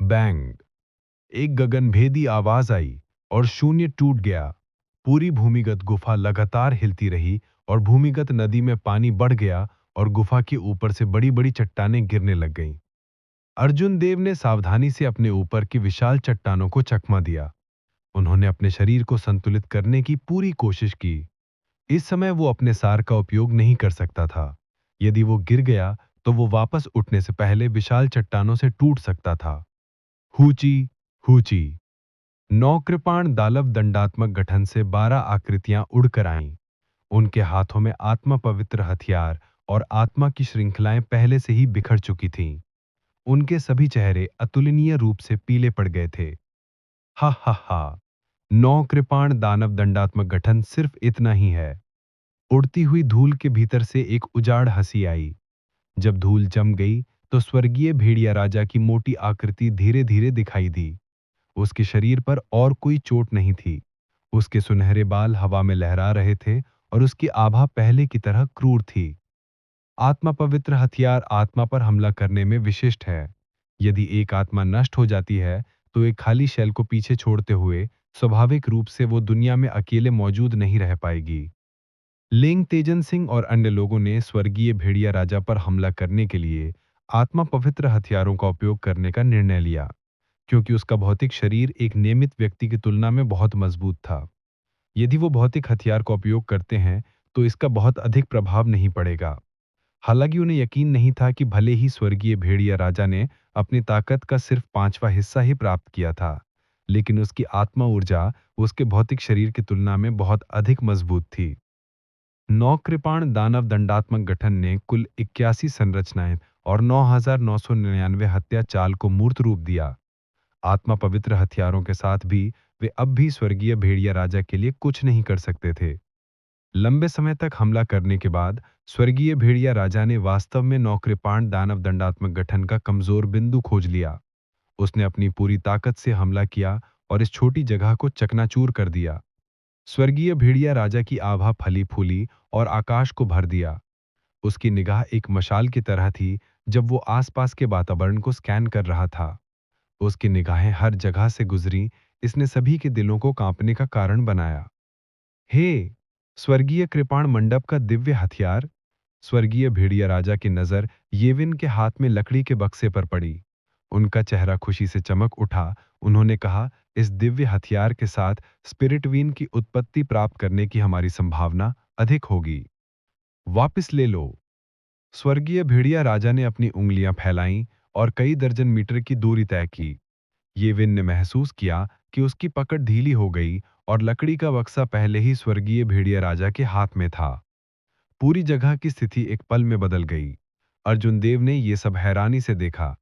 बैंग! एक गगनभेदी आवाज आई और शून्य टूट गया। पूरी भूमिगत गुफा लगातार हिलती रही और भूमिगत नदी में पानी बढ़ गया और गुफा के ऊपर से बड़ी बड़ी चट्टानें गिरने लग गईं। अर्जुन देव ने सावधानी से अपने ऊपर की विशाल चट्टानों को चकमा दिया। उन्होंने अपने शरीर को संतुलित करने की पूरी कोशिश की। इस समय वो अपने सार का उपयोग नहीं कर सकता था। यदि वो गिर गया तो वो वापस उठने से पहले विशाल चट्टानों से टूट सकता था। हूची! हूची! नौकृपाण दानव दंडात्मक गठन से 12 आकृतियां उड़कर आईं। उनके हाथों में आत्मा पवित्र हथियार और आत्मा की श्रृंखलाएं पहले से ही बिखर चुकी थीं। उनके सभी चेहरे अतुलनीय रूप से पीले पड़ गए थे। हा हा हा! नौकृपाण दानव दंडात्मक गठन सिर्फ इतना ही है। उड़ती हुई धूल के भीतर से एक उजाड़ हंसी आई। जब धूल जम गई तो स्वर्गीय भेड़िया राजा की मोटी आकृति धीरे धीरे दिखाई दी। उसके शरीर पर और कोई चोट नहीं थी। उसके सुनहरे बाल हवा में लहरा रहे थे और उसकी आभा पहले की तरह क्रूर थी। आत्मा पवित्र हथियार आत्मा पर हमला करने में विशिष्ट है। यदि एक आत्मा नष्ट हो जाती है, तो एक खाली शैल को पीछे छोड़ते हुए स्वाभाविक रूप से वो दुनिया में अकेले मौजूद नहीं रह पाएगी। लिंग तेजन सिंह और अन्य लोगों ने स्वर्गीय भेड़िया राजा पर हमला करने के लिए आत्मा पवित्र हथियारों का उपयोग करने का निर्णय लिया, क्योंकि उसका भौतिक शरीर एक नियमित व्यक्ति की तुलना में बहुत मजबूत था। यदि वो भौतिक हथियार का उपयोग करते हैं, तो इसका बहुत अधिक प्रभाव नहीं पड़ेगा। हालांकि उन्हें यकीन नहीं था कि भले ही स्वर्गीय भेड़िया राजा ने अपनी ताकत का सिर्फ 5वां हिस्सा ही प्राप्त किया था, लेकिन उसकी आत्मा ऊर्जा उसके भौतिक शरीर की तुलना में बहुत अधिक मजबूत थी। नौ कृपाण दानव दंडात्मक गठन ने कुल 81 संरचनाएं और 9,999 हत्या चाल को मूर्त रूप दिया। आत्मा पवित्र हथियारों के साथ भी वे अब भी स्वर्गीय भेड़िया राजा के लिए कुछ नहीं कर सकते थे। लंबे समय तक हमला करने के बाद स्वर्गीय भेड़िया राजा ने वास्तव में नौकृपाण दानव दंडात्मक गठन का कमजोर बिंदु खोज लिया। उसने अपनी पूरी ताकत से हमला किया और इस छोटी जगह को चकनाचूर कर दिया। स्वर्गीय भेड़िया राजा की आभा फली फूली और आकाश को भर दिया। उसकी निगाह एक मशाल की तरह थी जब वो आसपास के वातावरण को स्कैन कर रहा था। उसकी निगाहें हर जगह से गुजरी, इसने सभी के दिलों को कांपने का कारण बनाया। हे स्वर्गीय कृपाण मंडप का दिव्य हथियार! स्वर्गीय भेड़िया राजा की नजर येविन के हाथ में लकड़ी के बक्से पर पड़ी। उनका चेहरा खुशी से चमक उठा। उन्होंने कहा, इस दिव्य हथियार के साथ स्पिरिट वीन की उत्पत्ति प्राप्त करने की हमारी संभावना अधिक होगी। वापस ले लो। स्वर्गीय भेड़िया राजा ने अपनी उंगलियां फैलाईं और कई दर्जन मीटर की दूरी तय की। येविन ने महसूस किया कि उसकी पकड़ ढीली हो गई और लकड़ी का बक्सा पहले ही स्वर्गीय भेड़िया राजा के हाथ में था। पूरी जगह की स्थिति एक पल में बदल गई। अर्जुन देव ने यह सब हैरानी से देखा।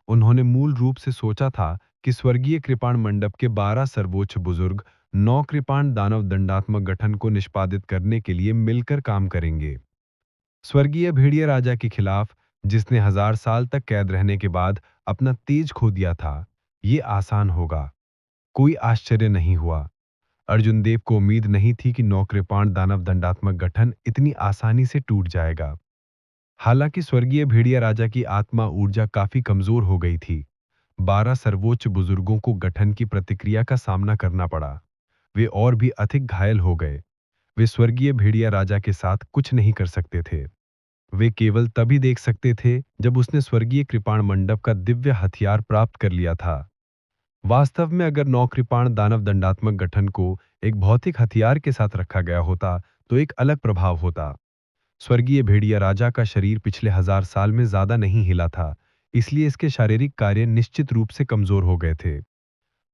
उन्होंने मूल रूप से सोचा था कि स्वर्गीय कृपाण मंडप के 12 सर्वोच्च बुजुर्ग 9 कृपाण दानव दंडात्मक गठन को निष्पादित करने के लिए मिलकर काम करेंगे। स्वर्गीय भेड़िया राजा के खिलाफ, जिसने 1000 साल तक कैद रहने के बाद अपना तेज खो दिया था, ये आसान होगा। कोई आश्चर्य नहीं हुआ। अर्जुन देव को उम्मीद नहीं थी कि 9 कृपाण दानव दंडात्मक गठन इतनी आसानी से टूट जाएगा। हालांकि स्वर्गीय भेड़िया राजा की आत्मा ऊर्जा काफी कमजोर हो गई थी। 12 सर्वोच्च बुजुर्गों को गठन की प्रतिक्रिया का सामना करना पड़ा। वे और भी अधिक घायल हो गए। वे स्वर्गीय भेड़िया राजा के साथ कुछ नहीं कर सकते थे। वे केवल तभी देख सकते थे जब उसने स्वर्गीय कृपाण मंडप का दिव्य हथियार प्राप्त कर लिया था। वास्तव में अगर 9 कृपाण दानव दंडात्मक गठन को एक भौतिक हथियार के साथ रखा गया होता, तो एक अलग प्रभाव होता। स्वर्गीय भेड़िया राजा का शरीर पिछले 1000 साल में ज्यादा नहीं हिला था, इसलिए इसके शारीरिक कार्य निश्चित रूप से कमजोर हो गए थे।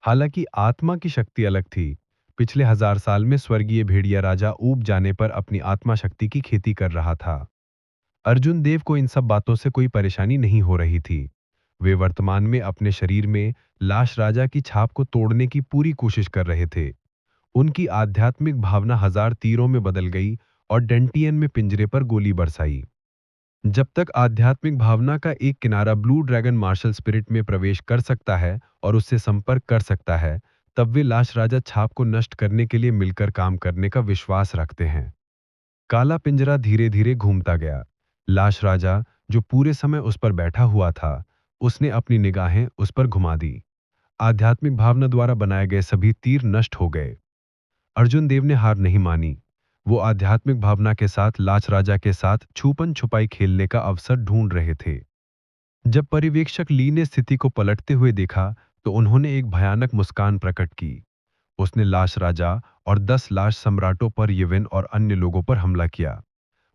हालांकि आत्मा की शक्ति अलग थी। पिछले 1000 साल में स्वर्गीय भेड़िया राजा ऊब जाने पर अपनी आत्मा शक्ति की खेती कर रहा था। अर्जुन देव को इन सब बातों से कोई परेशानी नहीं हो रही थी। वे वर्तमान में अपने शरीर में लाश राजा की छाप को तोड़ने की पूरी कोशिश कर रहे थे। उनकी आध्यात्मिक भावना 1000 तीरों में बदल गई और डेंटियन में पिंजरे पर गोली बरसाई। जब तक आध्यात्मिक भावना का एक किनारा ब्लू ड्रैगन मार्शल स्पिरिट में प्रवेश कर सकता है और उससे संपर्क कर सकता है, तब वे लाश राजा छाप को नष्ट करने के लिए मिलकर काम करने का विश्वास रखते हैं। काला पिंजरा धीरे धीरे घूमता गया। लाश राजा, जो पूरे समय उस पर बैठा हुआ था, उसने अपनी निगाहें उस पर घुमा दी। आध्यात्मिक भावना द्वारा बनाए गए सभी तीर नष्ट हो गए। अर्जुन देव ने हार नहीं मानी। वो आध्यात्मिक भावना के साथ लाच राजा के साथ छुपन छुपाई खेलने का अवसर ढूंढ रहे थे। जब पर्यवेक्षक ली ने स्थिति को पलटते हुए देखा, तो उन्होंने एक भयानक मुस्कान प्रकट की। उसने लाश राजा और 10 लाश सम्राटों पर येवेन और अन्य लोगों पर हमला किया।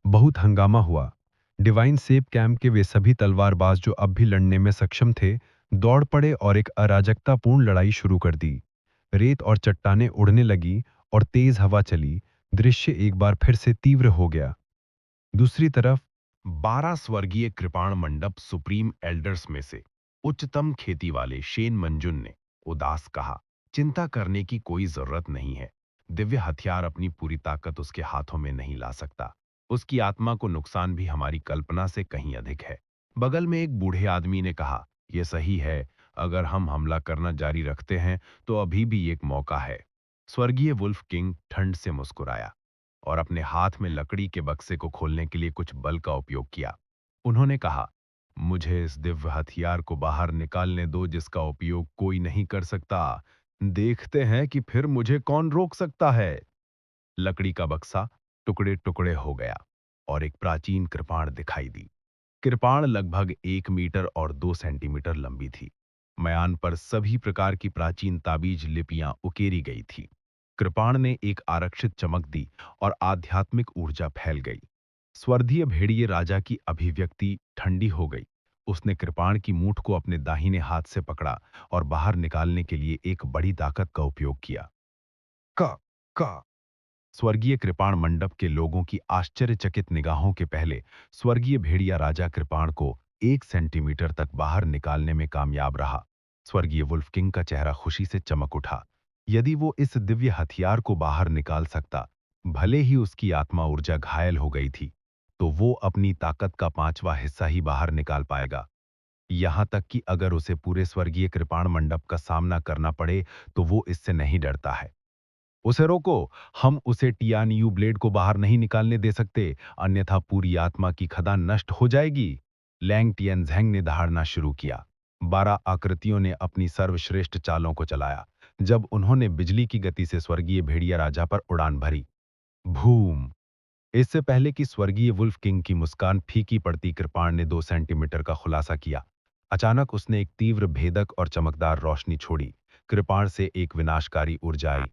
बहुत हंगामा हुआ। डिवाइन सेप कैंप के वे सभी तलवारबाज जो अब भी लड़ने में सक्षम थे, दौड़ पड़े और एक अराजकतापूर्ण लड़ाई शुरू कर दी। रेत और चट्टानें उड़ने लगी और तेज हवा चली। दृश्य एक बार फिर से तीव्र हो गया। दूसरी तरफ 12 स्वर्गीय कृपाण मंडप सुप्रीम एल्डर्स में से उच्चतम खेती वाले शेन मंजुन ने उदास कहा, चिंता करने की कोई जरूरत नहीं है। दिव्य हथियार अपनी पूरी ताकत उसके हाथों में नहीं ला सकता। उसकी आत्मा को नुकसान भी हमारी कल्पना से कहीं अधिक है। बगल में एक बूढ़े आदमी ने कहा, यह सही है। अगर हम हमला करना जारी रखते हैं तो अभी भी एक मौका है। स्वर्गीय वुल्फ किंग ठंड से मुस्कुराया। और अपने हाथ में लकड़ी के बक्से को खोलने के लिए कुछ बल का उपयोग किया। उन्होंने कहा, मुझे इस दिव्य हथियार को बाहर निकालने दो जिसका उपयोग कोई नहीं कर सकता। देखते हैं कि फिर मुझे कौन रोक सकता है। लकड़ी का बक्सा टुकड़े टुकड़े हो गया और एक प्राचीन कृपाण दिखाई दी। कृपाण लगभग 1 मीटर और 2 सेंटीमीटर लंबी थी। मयान पर सभी प्रकार की प्राचीन ताबीज लिपियां उकेरी गई थी। कृपाण ने एक आरक्षित चमक दी और आध्यात्मिक ऊर्जा फैल गई। स्वर्गीय भेड़िए राजा की अभिव्यक्ति ठंडी हो गई। उसने कृपाण की मूठ को अपने दाहिने हाथ से पकड़ा और बाहर निकालने के लिए एक बड़ी ताकत का उपयोग किया। का का स्वर्गीय कृपाण मंडप के लोगों की आश्चर्यचकित निगाहों के पहले स्वर्गीय भेड़िया राजा कृपाण को 1 सेंटीमीटर तक बाहर निकालने में कामयाब रहा। स्वर्गीय वुल्फ किंग का चेहरा खुशी से चमक उठा। यदि वो इस दिव्य हथियार को बाहर निकाल सकता, भले ही उसकी आत्मा ऊर्जा घायल हो गई थी, तो वो अपनी ताकत का 5वां हिस्सा ही बाहर निकाल पाएगा। यहां तक कि अगर उसे पूरे स्वर्गीय कृपाण मंडप का सामना करना पड़े, तो वो इससे नहीं डरता है। उसे रोको। हम उसे टियानियू ब्लेड को बाहर नहीं निकालने दे सकते, अन्यथा पूरी आत्मा की खदान नष्ट हो जाएगी। लैंग टियनज़ैंग ने दहाड़ना शुरू किया। 12 आकृतियों ने अपनी सर्वश्रेष्ठ चालों को चलाया। जब उन्होंने बिजली की गति से स्वर्गीय भेड़िया राजा पर उड़ान भरी, भूम! इससे पहले कि स्वर्गीय वुल्फ किंग की मुस्कान फीकी पड़ती, कृपाण ने 2 सेंटीमीटर का खुलासा किया। अचानक उसने एक तीव्र भेदक और चमकदार रोशनी छोड़ी। कृपाण से एक विनाशकारी ऊर्जा आई।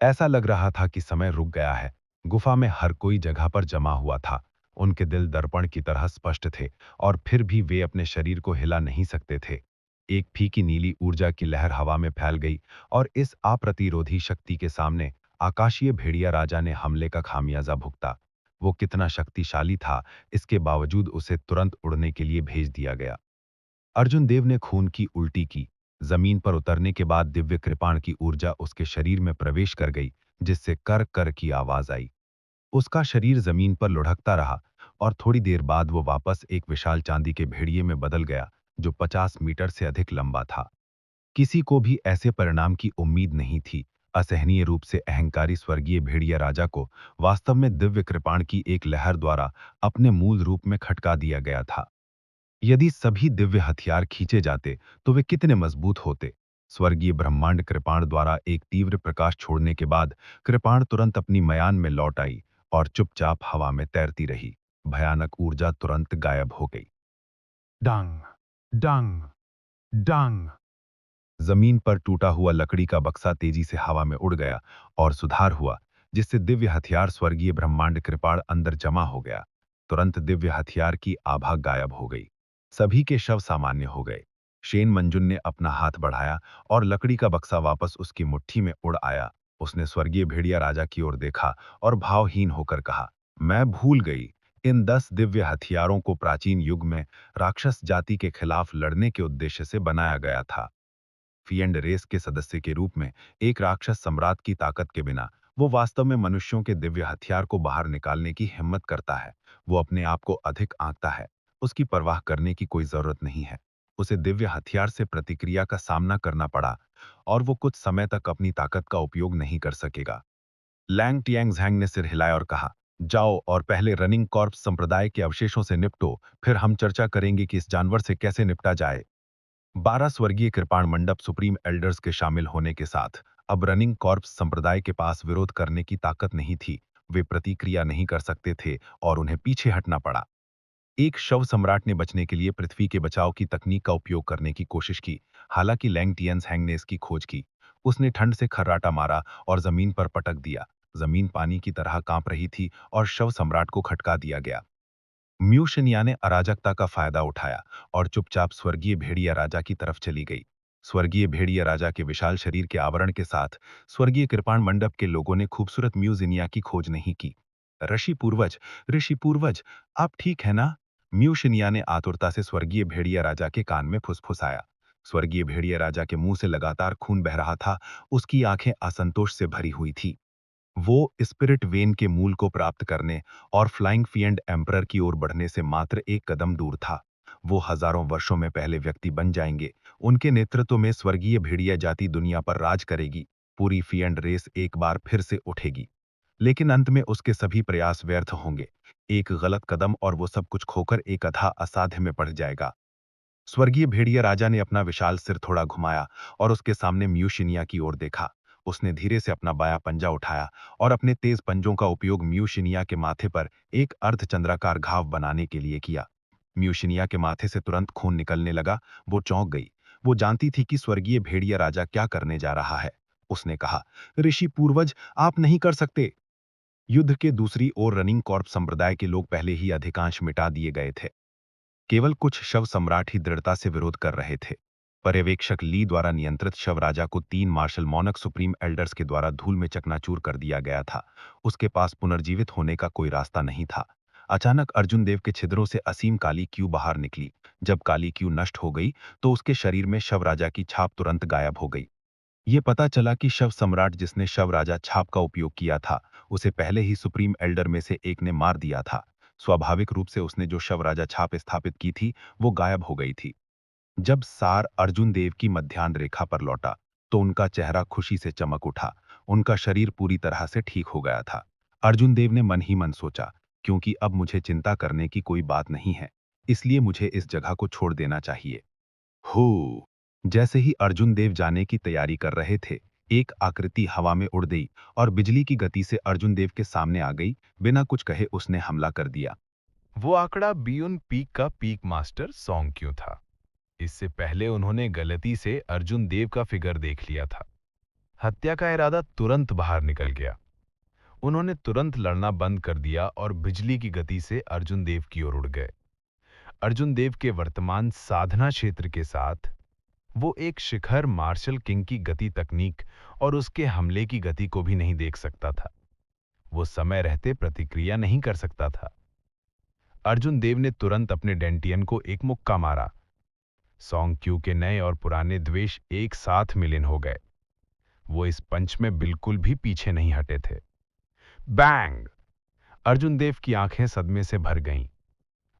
ऐसा लग रहा था कि समय रुक गया है। गुफा में हर कोई जगह पर जमा हुआ था। उनके दिल दर्पण की तरह स्पष्ट थे और फिर भी वे अपने शरीर को हिला नहीं सकते थे। एक फीकी नीली ऊर्जा की लहर हवा में फैल गई और इस अप्रतिरोधी शक्ति के सामने आकाशीय भेड़िया राजा ने हमले का खामियाजा भुगता। वो कितना शक्तिशाली था, इसके बावजूद उसे तुरंत उड़ने के लिए भेज दिया गया। अर्जुन देव ने खून की उल्टी की। जमीन पर उतरने के बाद दिव्य कृपाण की ऊर्जा उसके शरीर में प्रवेश कर गई, जिससे कर कर की आवाज आई। उसका शरीर जमीन पर लुढ़कता रहा और थोड़ी देर बाद वो वापस एक विशाल चांदी के भेड़िए में बदल गया, जो 50 मीटर से अधिक लंबा था। किसी को भी ऐसे परिणाम की उम्मीद नहीं थी। असहनीय रूप से अहंकारी स्वर्गीय भेड़िया राजा को वास्तव में दिव्य कृपाण की एक लहर द्वारा अपने मूल रूप में खटका दिया गया था। यदि सभी दिव्य हथियार खींचे जाते, तो वे कितने मजबूत होते। स्वर्गीय ब्रह्मांड कृपाण द्वारा एक तीव्र प्रकाश छोड़ने के बाद कृपाण तुरंत अपनी मयान में लौट आई और चुपचाप हवा में तैरती रही। भयानक ऊर्जा तुरंत गायब हो गई। डंग, डंग, डंग। जमीन पर टूटा हुआ लकड़ी का बक्सा तेजी से हवा में उड़ गया और सुधार हुआ, जिससे दिव्य हथियार स्वर्गीय ब्रह्मांड कृपाण अंदर जमा हो गया। तुरंत दिव्य हथियार की आभा गायब हो गई। सभी के शव सामान्य हो गए। शेन मंजुन ने अपना हाथ बढ़ाया और लकड़ी का बक्सा वापस उसकी मुट्ठी में उड़ आया। उसने स्वर्गीय भेड़िया राजा की ओर देखा और भावहीन होकर कहा, मैं भूल गई। इन 10 दिव्य हथियारों को प्राचीन युग में राक्षस जाति के खिलाफ लड़ने के उद्देश्य से बनाया गया था। फिएंड रेस के सदस्य के रूप में एक राक्षस सम्राट की ताकत के बिना वो वास्तव में मनुष्यों के दिव्य हथियार को बाहर निकालने की हिम्मत करता है। वो अपने आप को अधिक आंकता है। उसकी परवाह करने की कोई जरूरत नहीं है। उसे दिव्य हथियार से प्रतिक्रिया का सामना करना पड़ा और वो कुछ समय तक अपनी ताकत का उपयोग नहीं कर सकेगा। लैंग टियांगज़ैंग ने सिर हिलाया और कहा, जाओ और पहले रनिंग कॉर्प्स संप्रदाय के अवशेषों से निपटो, फिर हम चर्चा करेंगे कि इस जानवर से कैसे निपटा जाए। 12 स्वर्गीय कृपाण मंडप सुप्रीम एल्डर्स के शामिल होने के साथ अब रनिंग कॉर्प्स संप्रदाय के पास विरोध करने की ताकत नहीं थी। वे प्रतिक्रिया नहीं कर सकते थे और उन्हें पीछे हटना पड़ा। एक शव सम्राट ने बचने के लिए पृथ्वी के बचाव की तकनीक का उपयोग करने की कोशिश की। हालांकि लैंग टियनज़ैंग ने इसकी खोज की। उसने ठंड से खर्राटा मारा और जमीन पर पटक दिया। जमीन पानी की तरह कांप रही थी और शव सम्राट को खटका दिया गया। म्यूशनिया ने अराजकता का फायदा उठाया और चुपचाप स्वर्गीय भेड़िया राजा की तरफ चली गई। स्वर्गीय भेड़िया राजा के विशाल शरीर के आवरण के साथ स्वर्गीय कृपाण मंडप के लोगों ने खूबसूरत म्यूजिनिया की खोज नहीं की। ऋषि पूर्वज, आप ठीक है ना? म्यूशनिया ने आतुरता से स्वर्गीय भेड़िया राजा के कान में फुसफुसाया। स्वर्गीय भेड़िया राजा के मुंह से लगातार खून बह रहा था। उसकी आंखें असंतोष से भरी हुई थी। वो स्पिरिट वेन के मूल को प्राप्त करने और फ्लाइंग फिएंड एम्परर की ओर बढ़ने से मात्र एक कदम दूर था। वो हजारों वर्षों में पहले व्यक्ति बन जाएंगे। उनके नेतृत्व में स्वर्गीय भेड़िया जाति दुनिया पर राज करेगी। पूरी फिएंड रेस एक बार फिर से उठेगी। लेकिन अंत में उसके सभी प्रयास व्यर्थ होंगे। एक गलत कदम और वो सब कुछ खोकर एक अथा असाध्य में पड़ जाएगा। स्वर्गीय भेड़िया राजा ने अपना विशाल सिर थोड़ा घुमाया और उसके सामने म्यूशिनिया की ओर देखा। उसने धीरे से अपना बायां पंजा उठाया और अपने तेज पंजों का उपयोग म्यूशिनिया के माथे पर एक अर्धचंद्राकार घाव बनाने के लिए किया। म्यूशिनिया के माथे से तुरंत खून निकलने लगा। वो चौंक गई। वो जानती थी कि स्वर्गीय भेड़िया राजा क्या करने जा रहा है। उसने कहा, ऋषि पूर्वज, आप नहीं कर सकते। युद्ध के दूसरी ओर रनिंग कॉर्प संप्रदाय के लोग पहले ही अधिकांश मिटा दिए गए थे। केवल कुछ शव सम्राट ही दृढ़ता से विरोध कर रहे थे। पर्यवेक्षक ली द्वारा नियंत्रित शव राजा को 3 मार्शल मॉनक सुप्रीम एल्डर्स के द्वारा धूल में चकनाचूर कर दिया गया था। उसके पास पुनर्जीवित होने का कोई रास्ता नहीं था। अचानक अर्जुन देव के छिद्रों से असीम काली क्यू बाहर निकली। जब काली क्यू नष्ट हो गई तो उसके शरीर में शव राजा की छाप तुरंत गायब हो गई। ये पता चला कि शव सम्राट जिसने शव राजा छाप का उपयोग किया था, उसे पहले ही सुप्रीम एल्डर में से एक ने मार दिया था। स्वाभाविक रूप से उसने जो शव राजा छाप स्थापित की थी, वो गायब हो गई थी। जब सार अर्जुन देव की मध्याह्न रेखा पर लौटा, तो उनका चेहरा खुशी से चमक उठा। उनका शरीर पूरी तरह से ठीक हो गया था। अर्जुन देव ने मन ही मन सोचा, क्योंकि अब मुझे चिंता करने की कोई बात नहीं है, इसलिए मुझे इस जगह को छोड़ देना चाहिए। हो! जैसे ही अर्जुन देव जाने की तैयारी कर रहे थे, एक आकृति हवा में उड़ गई और बिजली की गति से अर्जुन देव के सामने आ गई। बिना कुछ कहे उसने हमला कर दिया। वो आंकड़ा बियुन पीक का पीक मास्टर सॉन्ग क्यों था? इससे पहले उन्होंने गलती से अर्जुन देव का फिगर देख लिया था। हत्या का इरादा तुरंत बाहर निकल गया। उन्होंने तुरंत लड़ना बंद कर दिया और बिजली की गति से अर्जुन देव की ओर उड़ गए। अर्जुन देव के वर्तमान साधना क्षेत्र के साथ वो एक शिखर मार्शल किंग की गति तकनीक और उसके हमले की गति को भी नहीं देख सकता था। वो समय रहते प्रतिक्रिया नहीं कर सकता था। अर्जुन देव ने तुरंत अपने डेंटियन को एक मुक्का मारा। सॉन्ग क्यू के नए और पुराने द्वेष एक साथ मिलन हो गए। वो इस पंच में बिल्कुल भी पीछे नहीं हटे थे। बैंग! अर्जुन देव की आंखें सदमे से भर गईं।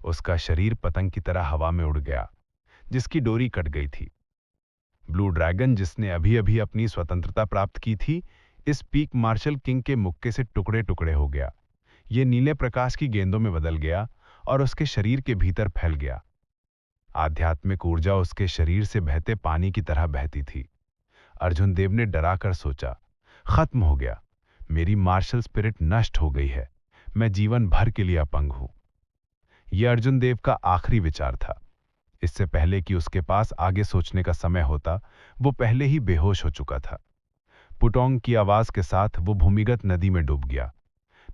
उसका शरीर पतंग की तरह हवा में उड़ गया, जिसकी डोरी कट गई थी। ब्लू ड्रैगन, जिसने अभी अभी अपनी स्वतंत्रता प्राप्त की थी, इस पीक मार्शल किंग के मुक्के से टुकड़े टुकड़े हो गया। ये नीले प्रकाश की गेंदों में बदल गया और उसके शरीर के भीतर फैल गया। आध्यात्मिक ऊर्जा उसके शरीर से बहते पानी की तरह बहती थी। अर्जुन देव ने डरा कर सोचा, खत्म हो गया। मेरी मार्शल स्पिरिट नष्ट हो गई है। मैं जीवन भर के लिए अपंग हूं। यह अर्जुन देव का आखिरी विचार था। इससे पहले कि उसके पास आगे सोचने का समय होता, वो पहले ही बेहोश हो चुका था। पुटोंग की आवाज के साथ वो भूमिगत नदी में डूब गया।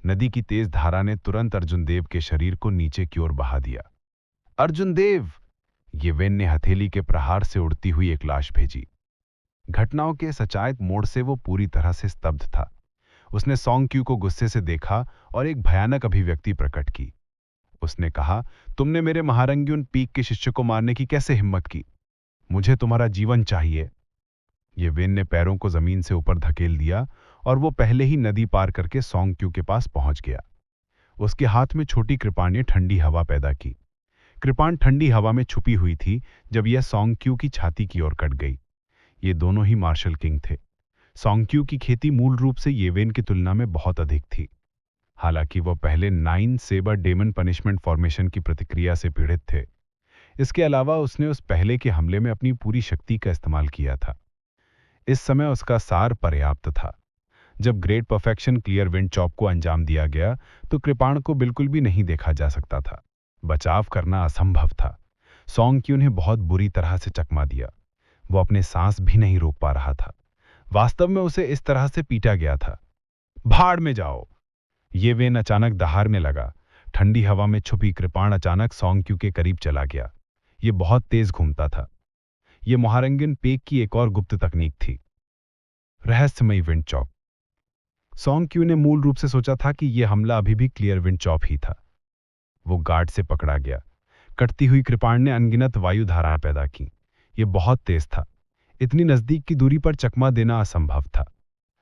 नदी की तेज धारा ने तुरंत अर्जुन देव के शरीर को नीचे की ओर बहा दिया। अर्जुन देव! ये वेन ने हथेली के प्रहार से उड़ती हुई एक लाश भेजी। घटनाओं के सचायक मोड़ से वो पूरी तरह से स्तब्ध था। उसने सॉन्ग क्यू को गुस्से से देखा और एक भयानक अभिव्यक्ति प्रकट की। उसने कहा, तुमने मेरे महारंग्यून पीक के शिष्य को मारने की कैसे हिम्मत की? मुझे तुम्हारा जीवन चाहिए। ये वेन ने पैरों को जमीन से ऊपर धकेल दिया और वो पहले ही नदी पार करके सॉन्ग क्यू के पास पहुंच गया। उसके हाथ में छोटी कृपाण ने ठंडी हवा पैदा की। कृपाण ठंडी हवा में छुपी हुई थी जब यह सॉन्ग क्यू की छाती की ओर कट गई। ये दोनों ही मार्शल किंग थे। सॉन्ग क्यू की खेती मूल रूप से येवेन की तुलना में बहुत अधिक थी। हालांकि वो पहले 9 सेबर डेमन पनिशमेंट फॉर्मेशन की प्रतिक्रिया से पीड़ित थे। इसके अलावा उसने उस पहले के हमले में अपनी पूरी शक्ति का इस्तेमाल किया था। इस समय उसका सार पर्याप्त था। जब great perfection clear wind chop को अंजाम दिया गया तो कृपाण को बिल्कुल भी नहीं देखा जा सकता था। बचाव करना असंभव था। सॉन्ग क्यू ने बहुत बुरी तरह से चकमा दिया। वो अपने सांस भी नहीं रोक पा रहा था। वास्तव में उसे इस तरह से पीटा गया था। भाड़ में जाओ! ये वेन अचानक दहाड़ने लगा। ठंडी हवा में छुपी कृपाण अचानक सॉन्ग क्यू के करीब चला गया। ये बहुत तेज घूमता था। ये महारंगन पेक की एक और गुप्त तकनीक थी, रहस्यमयी विंड चॉप। सॉन्ग क्यू ने मूल रूप से सोचा था कि यह हमला अभी भी क्लियर विंड चॉप ही था। वो गार्ड से पकड़ा गया। कटती हुई कृपाण ने अनगिनत वायु धाराएं पैदा की। यह बहुत तेज था। इतनी नजदीक की दूरी पर चकमा देना असंभव था।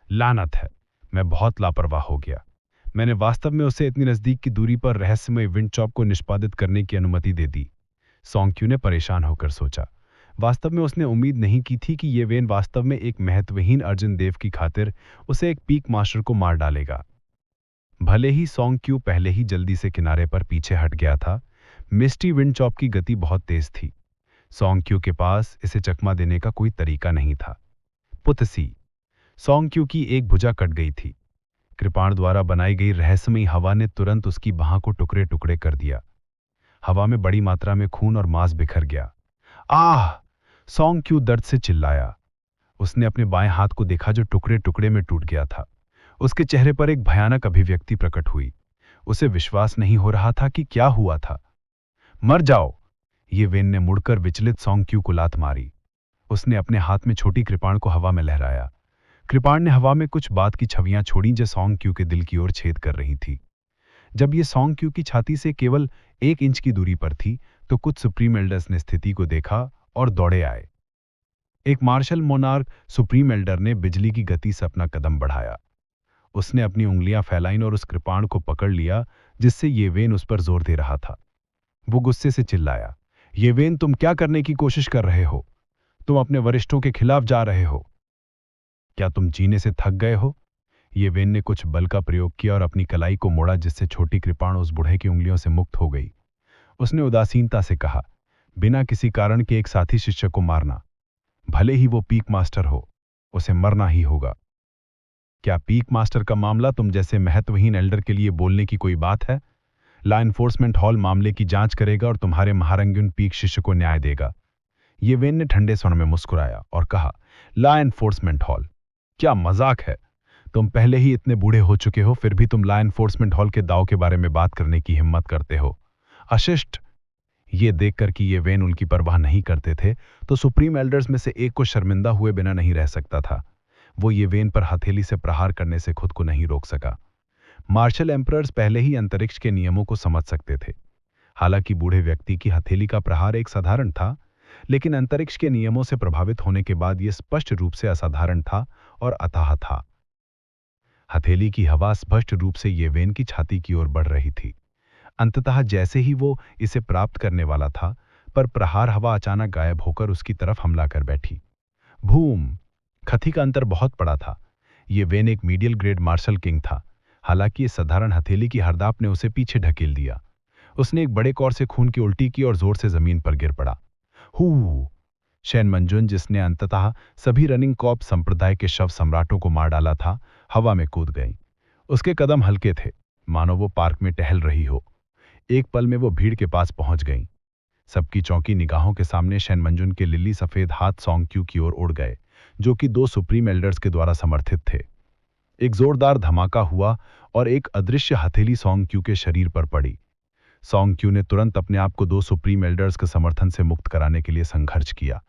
लानत है, मैं बहुत लापरवाह हो गया। मैंने वास्तव में उसे इतनी नजदीक की दूरी पर रहस्यमय विंड चॉप को निष्पादित करने की अनुमति दे दी। सॉन्ग क्यू ने परेशान होकर सोचा। वास्तव में उसने उम्मीद नहीं की थी कि ये वेन वास्तव में एक महत्वहीन अर्जुन देव की खातिर उसे एक पीक मास्टर को मार डालेगा। भले ही सोंग क्यू पहले ही जल्दी से किनारे पर पीछे हट गया था, मिस्टी विंडचॉप की गति बहुत तेज थी। सोंग क्यू के पास इसे चकमा देने का कोई तरीका नहीं था। पुतसी, सोंग क्यू की एक भुजा कट गई थी। कृपाण द्वारा बनाई गई रहस्यमयी हवा ने तुरंत उसकी बाह को टुकड़े टुकड़े कर दिया। हवा में बड़ी मात्रा में खून और मांस बिखर गया। आह! सोंग क्यू दर्द से चिल्लाया। उसने अपने बाएं हाथ को देखा जो टुकड़े टुकड़े में टूट गया था। उसके चेहरे पर एक भयानक अभिव्यक्ति प्रकट हुई। उसे विश्वास नहीं हो रहा था कि क्या हुआ था। मर जाओ! ये वेन ने मुड़कर विचलित सोंग क्यू को लात मारी। उसने अपने हाथ में छोटी कृपाण को हवा में लहराया। कृपाण ने हवा में कुछ बात की छवियां छोड़ी जो सोंग क्यू के दिल की ओर छेद कर रही थी। जब ये सोंग क्यू की छाती से केवल 1 इंच की दूरी पर थी तो कुछ सुप्रीम एल्डर्स ने स्थिति को देखा और दौड़े आए। एक मार्शल मोनार्क सुप्रीम एल्डर ने बिजली की गति से अपना कदम बढ़ाया। उसने अपनी उंगलियां फैलाईं और उस कृपाण को पकड़ लिया जिससे ये वेन उस पर जोर दे रहा था। वो गुस्से से चिल्लाया, ये वेन, तुम क्या करने की कोशिश कर रहे हो? तुम अपने वरिष्ठों के खिलाफ जा रहे हो। क्या तुम जीने से थक गए हो? ये वेन ने कुछ बल का प्रयोग किया और अपनी कलाई को मोड़ा जिससे छोटी कृपाण उस बूढ़े की उंगलियों से मुक्त हो गई। उसने उदासीनता से कहा, बिना किसी कारण के एक साथी शिष्य को मारना, भले ही वो पीक मास्टर हो, उसे मरना ही होगा। क्या पीक मास्टर का मामला तुम जैसे महत्वहीन एल्डर के लिए बोलने की कोई बात है? लॉ एनफोर्समेंट हॉल मामले की जांच करेगा और तुम्हारे महारंगीन पीक शिष्य को न्याय देगा। ये वेन ने ठंडे स्वर में मुस्कुराया और कहा, लॉ एनफोर्समेंट हॉल? क्या मजाक है? तुम पहले ही इतने बूढ़े हो चुके हो, फिर भी तुम लॉ एनफोर्समेंट हॉल के दाव के बारे में बात करने की हिम्मत करते हो। अशिष्ट! ये देखकर कि ये वेन उनकी परवाह नहीं करते थे तो सुप्रीम एल्डर्स में से एक को शर्मिंदा हुए बिना नहीं रह सकता था। वो ये वेन पर हथेली से प्रहार करने से खुद को नहीं रोक सका। मार्शल एम्परर्स पहले ही अंतरिक्ष के नियमों को समझ सकते थे। हालांकि बूढ़े व्यक्ति की हथेली का प्रहार एक साधारण था, लेकिन अंतरिक्ष के नियमों से प्रभावित होने के बाद यह स्पष्ट रूप से असाधारण था और अथाह था। हथेली की हवा स्पष्ट रूप से ये वेन की छाती की ओर बढ़ रही थी। अंततः जैसे ही वो इसे प्राप्त करने वाला था, पर प्रहार हवा अचानक गायब होकर उसकी तरफ हमला कर बैठी। भूम! खथी का अंतर बहुत बड़ा था। ये वेन एक मीडियल ग्रेड मार्शल किंग था। हालांकि इस साधारण हथेली की हरदाप ने उसे पीछे ढकेल दिया। उसने एक बड़े कौर से खून की उल्टी की और जोर से जमीन पर गिर पड़ा। हू! शैन मंजुन, जिसने अंततः सभी रनिंग कॉप संप्रदाय के शव सम्राटों को मार डाला था, हवा में कूद गई। उसके कदम हल्के थे, मानो वो पार्क में टहल रही हो। एक पल में वो भीड़ के पास पहुंच गई। सबकी चौंकी निगाहों के सामने शैन मंजुन के लिली सफेद हाथ सोंग क्यू की ओर उड़ गए, जो कि 2 सुप्रीम एल्डर्स के द्वारा समर्थित थे। एक जोरदार धमाका हुआ और एक अदृश्य हथेली सोंग क्यू के शरीर पर पड़ी। सोंग क्यू ने तुरंत अपने आप को 2 सुप्रीम एल्डर्स के समर्थन से मुक्त कराने के लिए संघर्ष किया।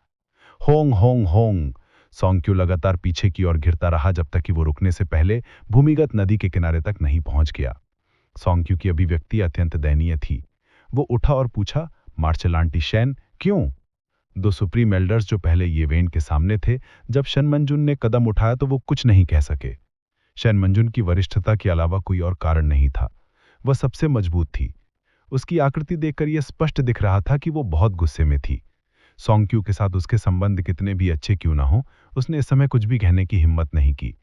Hong Hong Hong! Song Q लगातार पीछे की ओर गिरता रहा जब तक कि वो रुकने से पहले भूमिगत नदी के किनारे तक नहीं पहुंच गया। सोंग क्यू की अभिव्यक्ति अत्यंत दयनीय थी। वो उठा और पूछा, मार्शल आंटी शैन, क्यों? 2 सुप्रीम एल्डर्स जो पहले ये वेन के सामने थे, जब शैन मंजुन ने कदम उठाया तो वो कुछ नहीं कह सके। शैन मंजुन की वरिष्ठता के अलावा कोई और कारण नहीं था। वह सबसे मजबूत थी। उसकी आकृति देखकर यह स्पष्ट दिख रहा था कि वो बहुत गुस्से में थी। सोंग क्यू के साथ उसके संबंध कितने भी अच्छे क्यों ना हो, उसने इस समय कुछ भी कहने की हिम्मत नहीं की।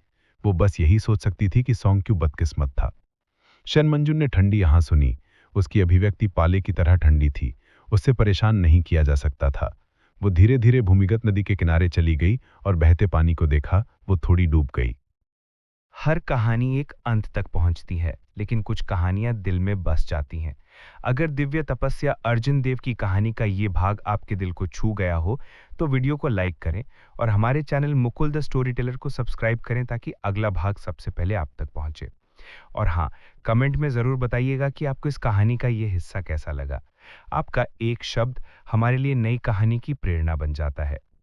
वो बस यही सोच सकती थी कि सोंग क्यू बदकिस्मत था। शैन मंजुन ने ठंडी आह सुनी। उसकी अभिव्यक्ति पाले की तरह ठंडी थी। उससे परेशान नहीं किया जा सकता था। वो धीरे धीरे भूमिगत नदी के किनारे चली गई और बहते पानी को देखा। वो थोड़ी डूब गई। हर कहानी एक अंत तक पहुंचती है, लेकिन कुछ कहानियां दिल में बस जाती हैं। अगर दिव्य तपस्या अर्जुन देव की कहानी का ये भाग आपके दिल को छू गया हो तो वीडियो को लाइक करें और हमारे channel Mukul the story teller को सब्सक्राइब करें ताकि अगला भाग सबसे पहले आप तक पहुंचे। और हाँ, कमेंट में ज़रूर बताइएगा कि आपको इस कहानी का ये हिस्सा कैसा लगा। आपका एक शब्द हमारे लिए नई कहानी की प्रेरणा बन जाता है।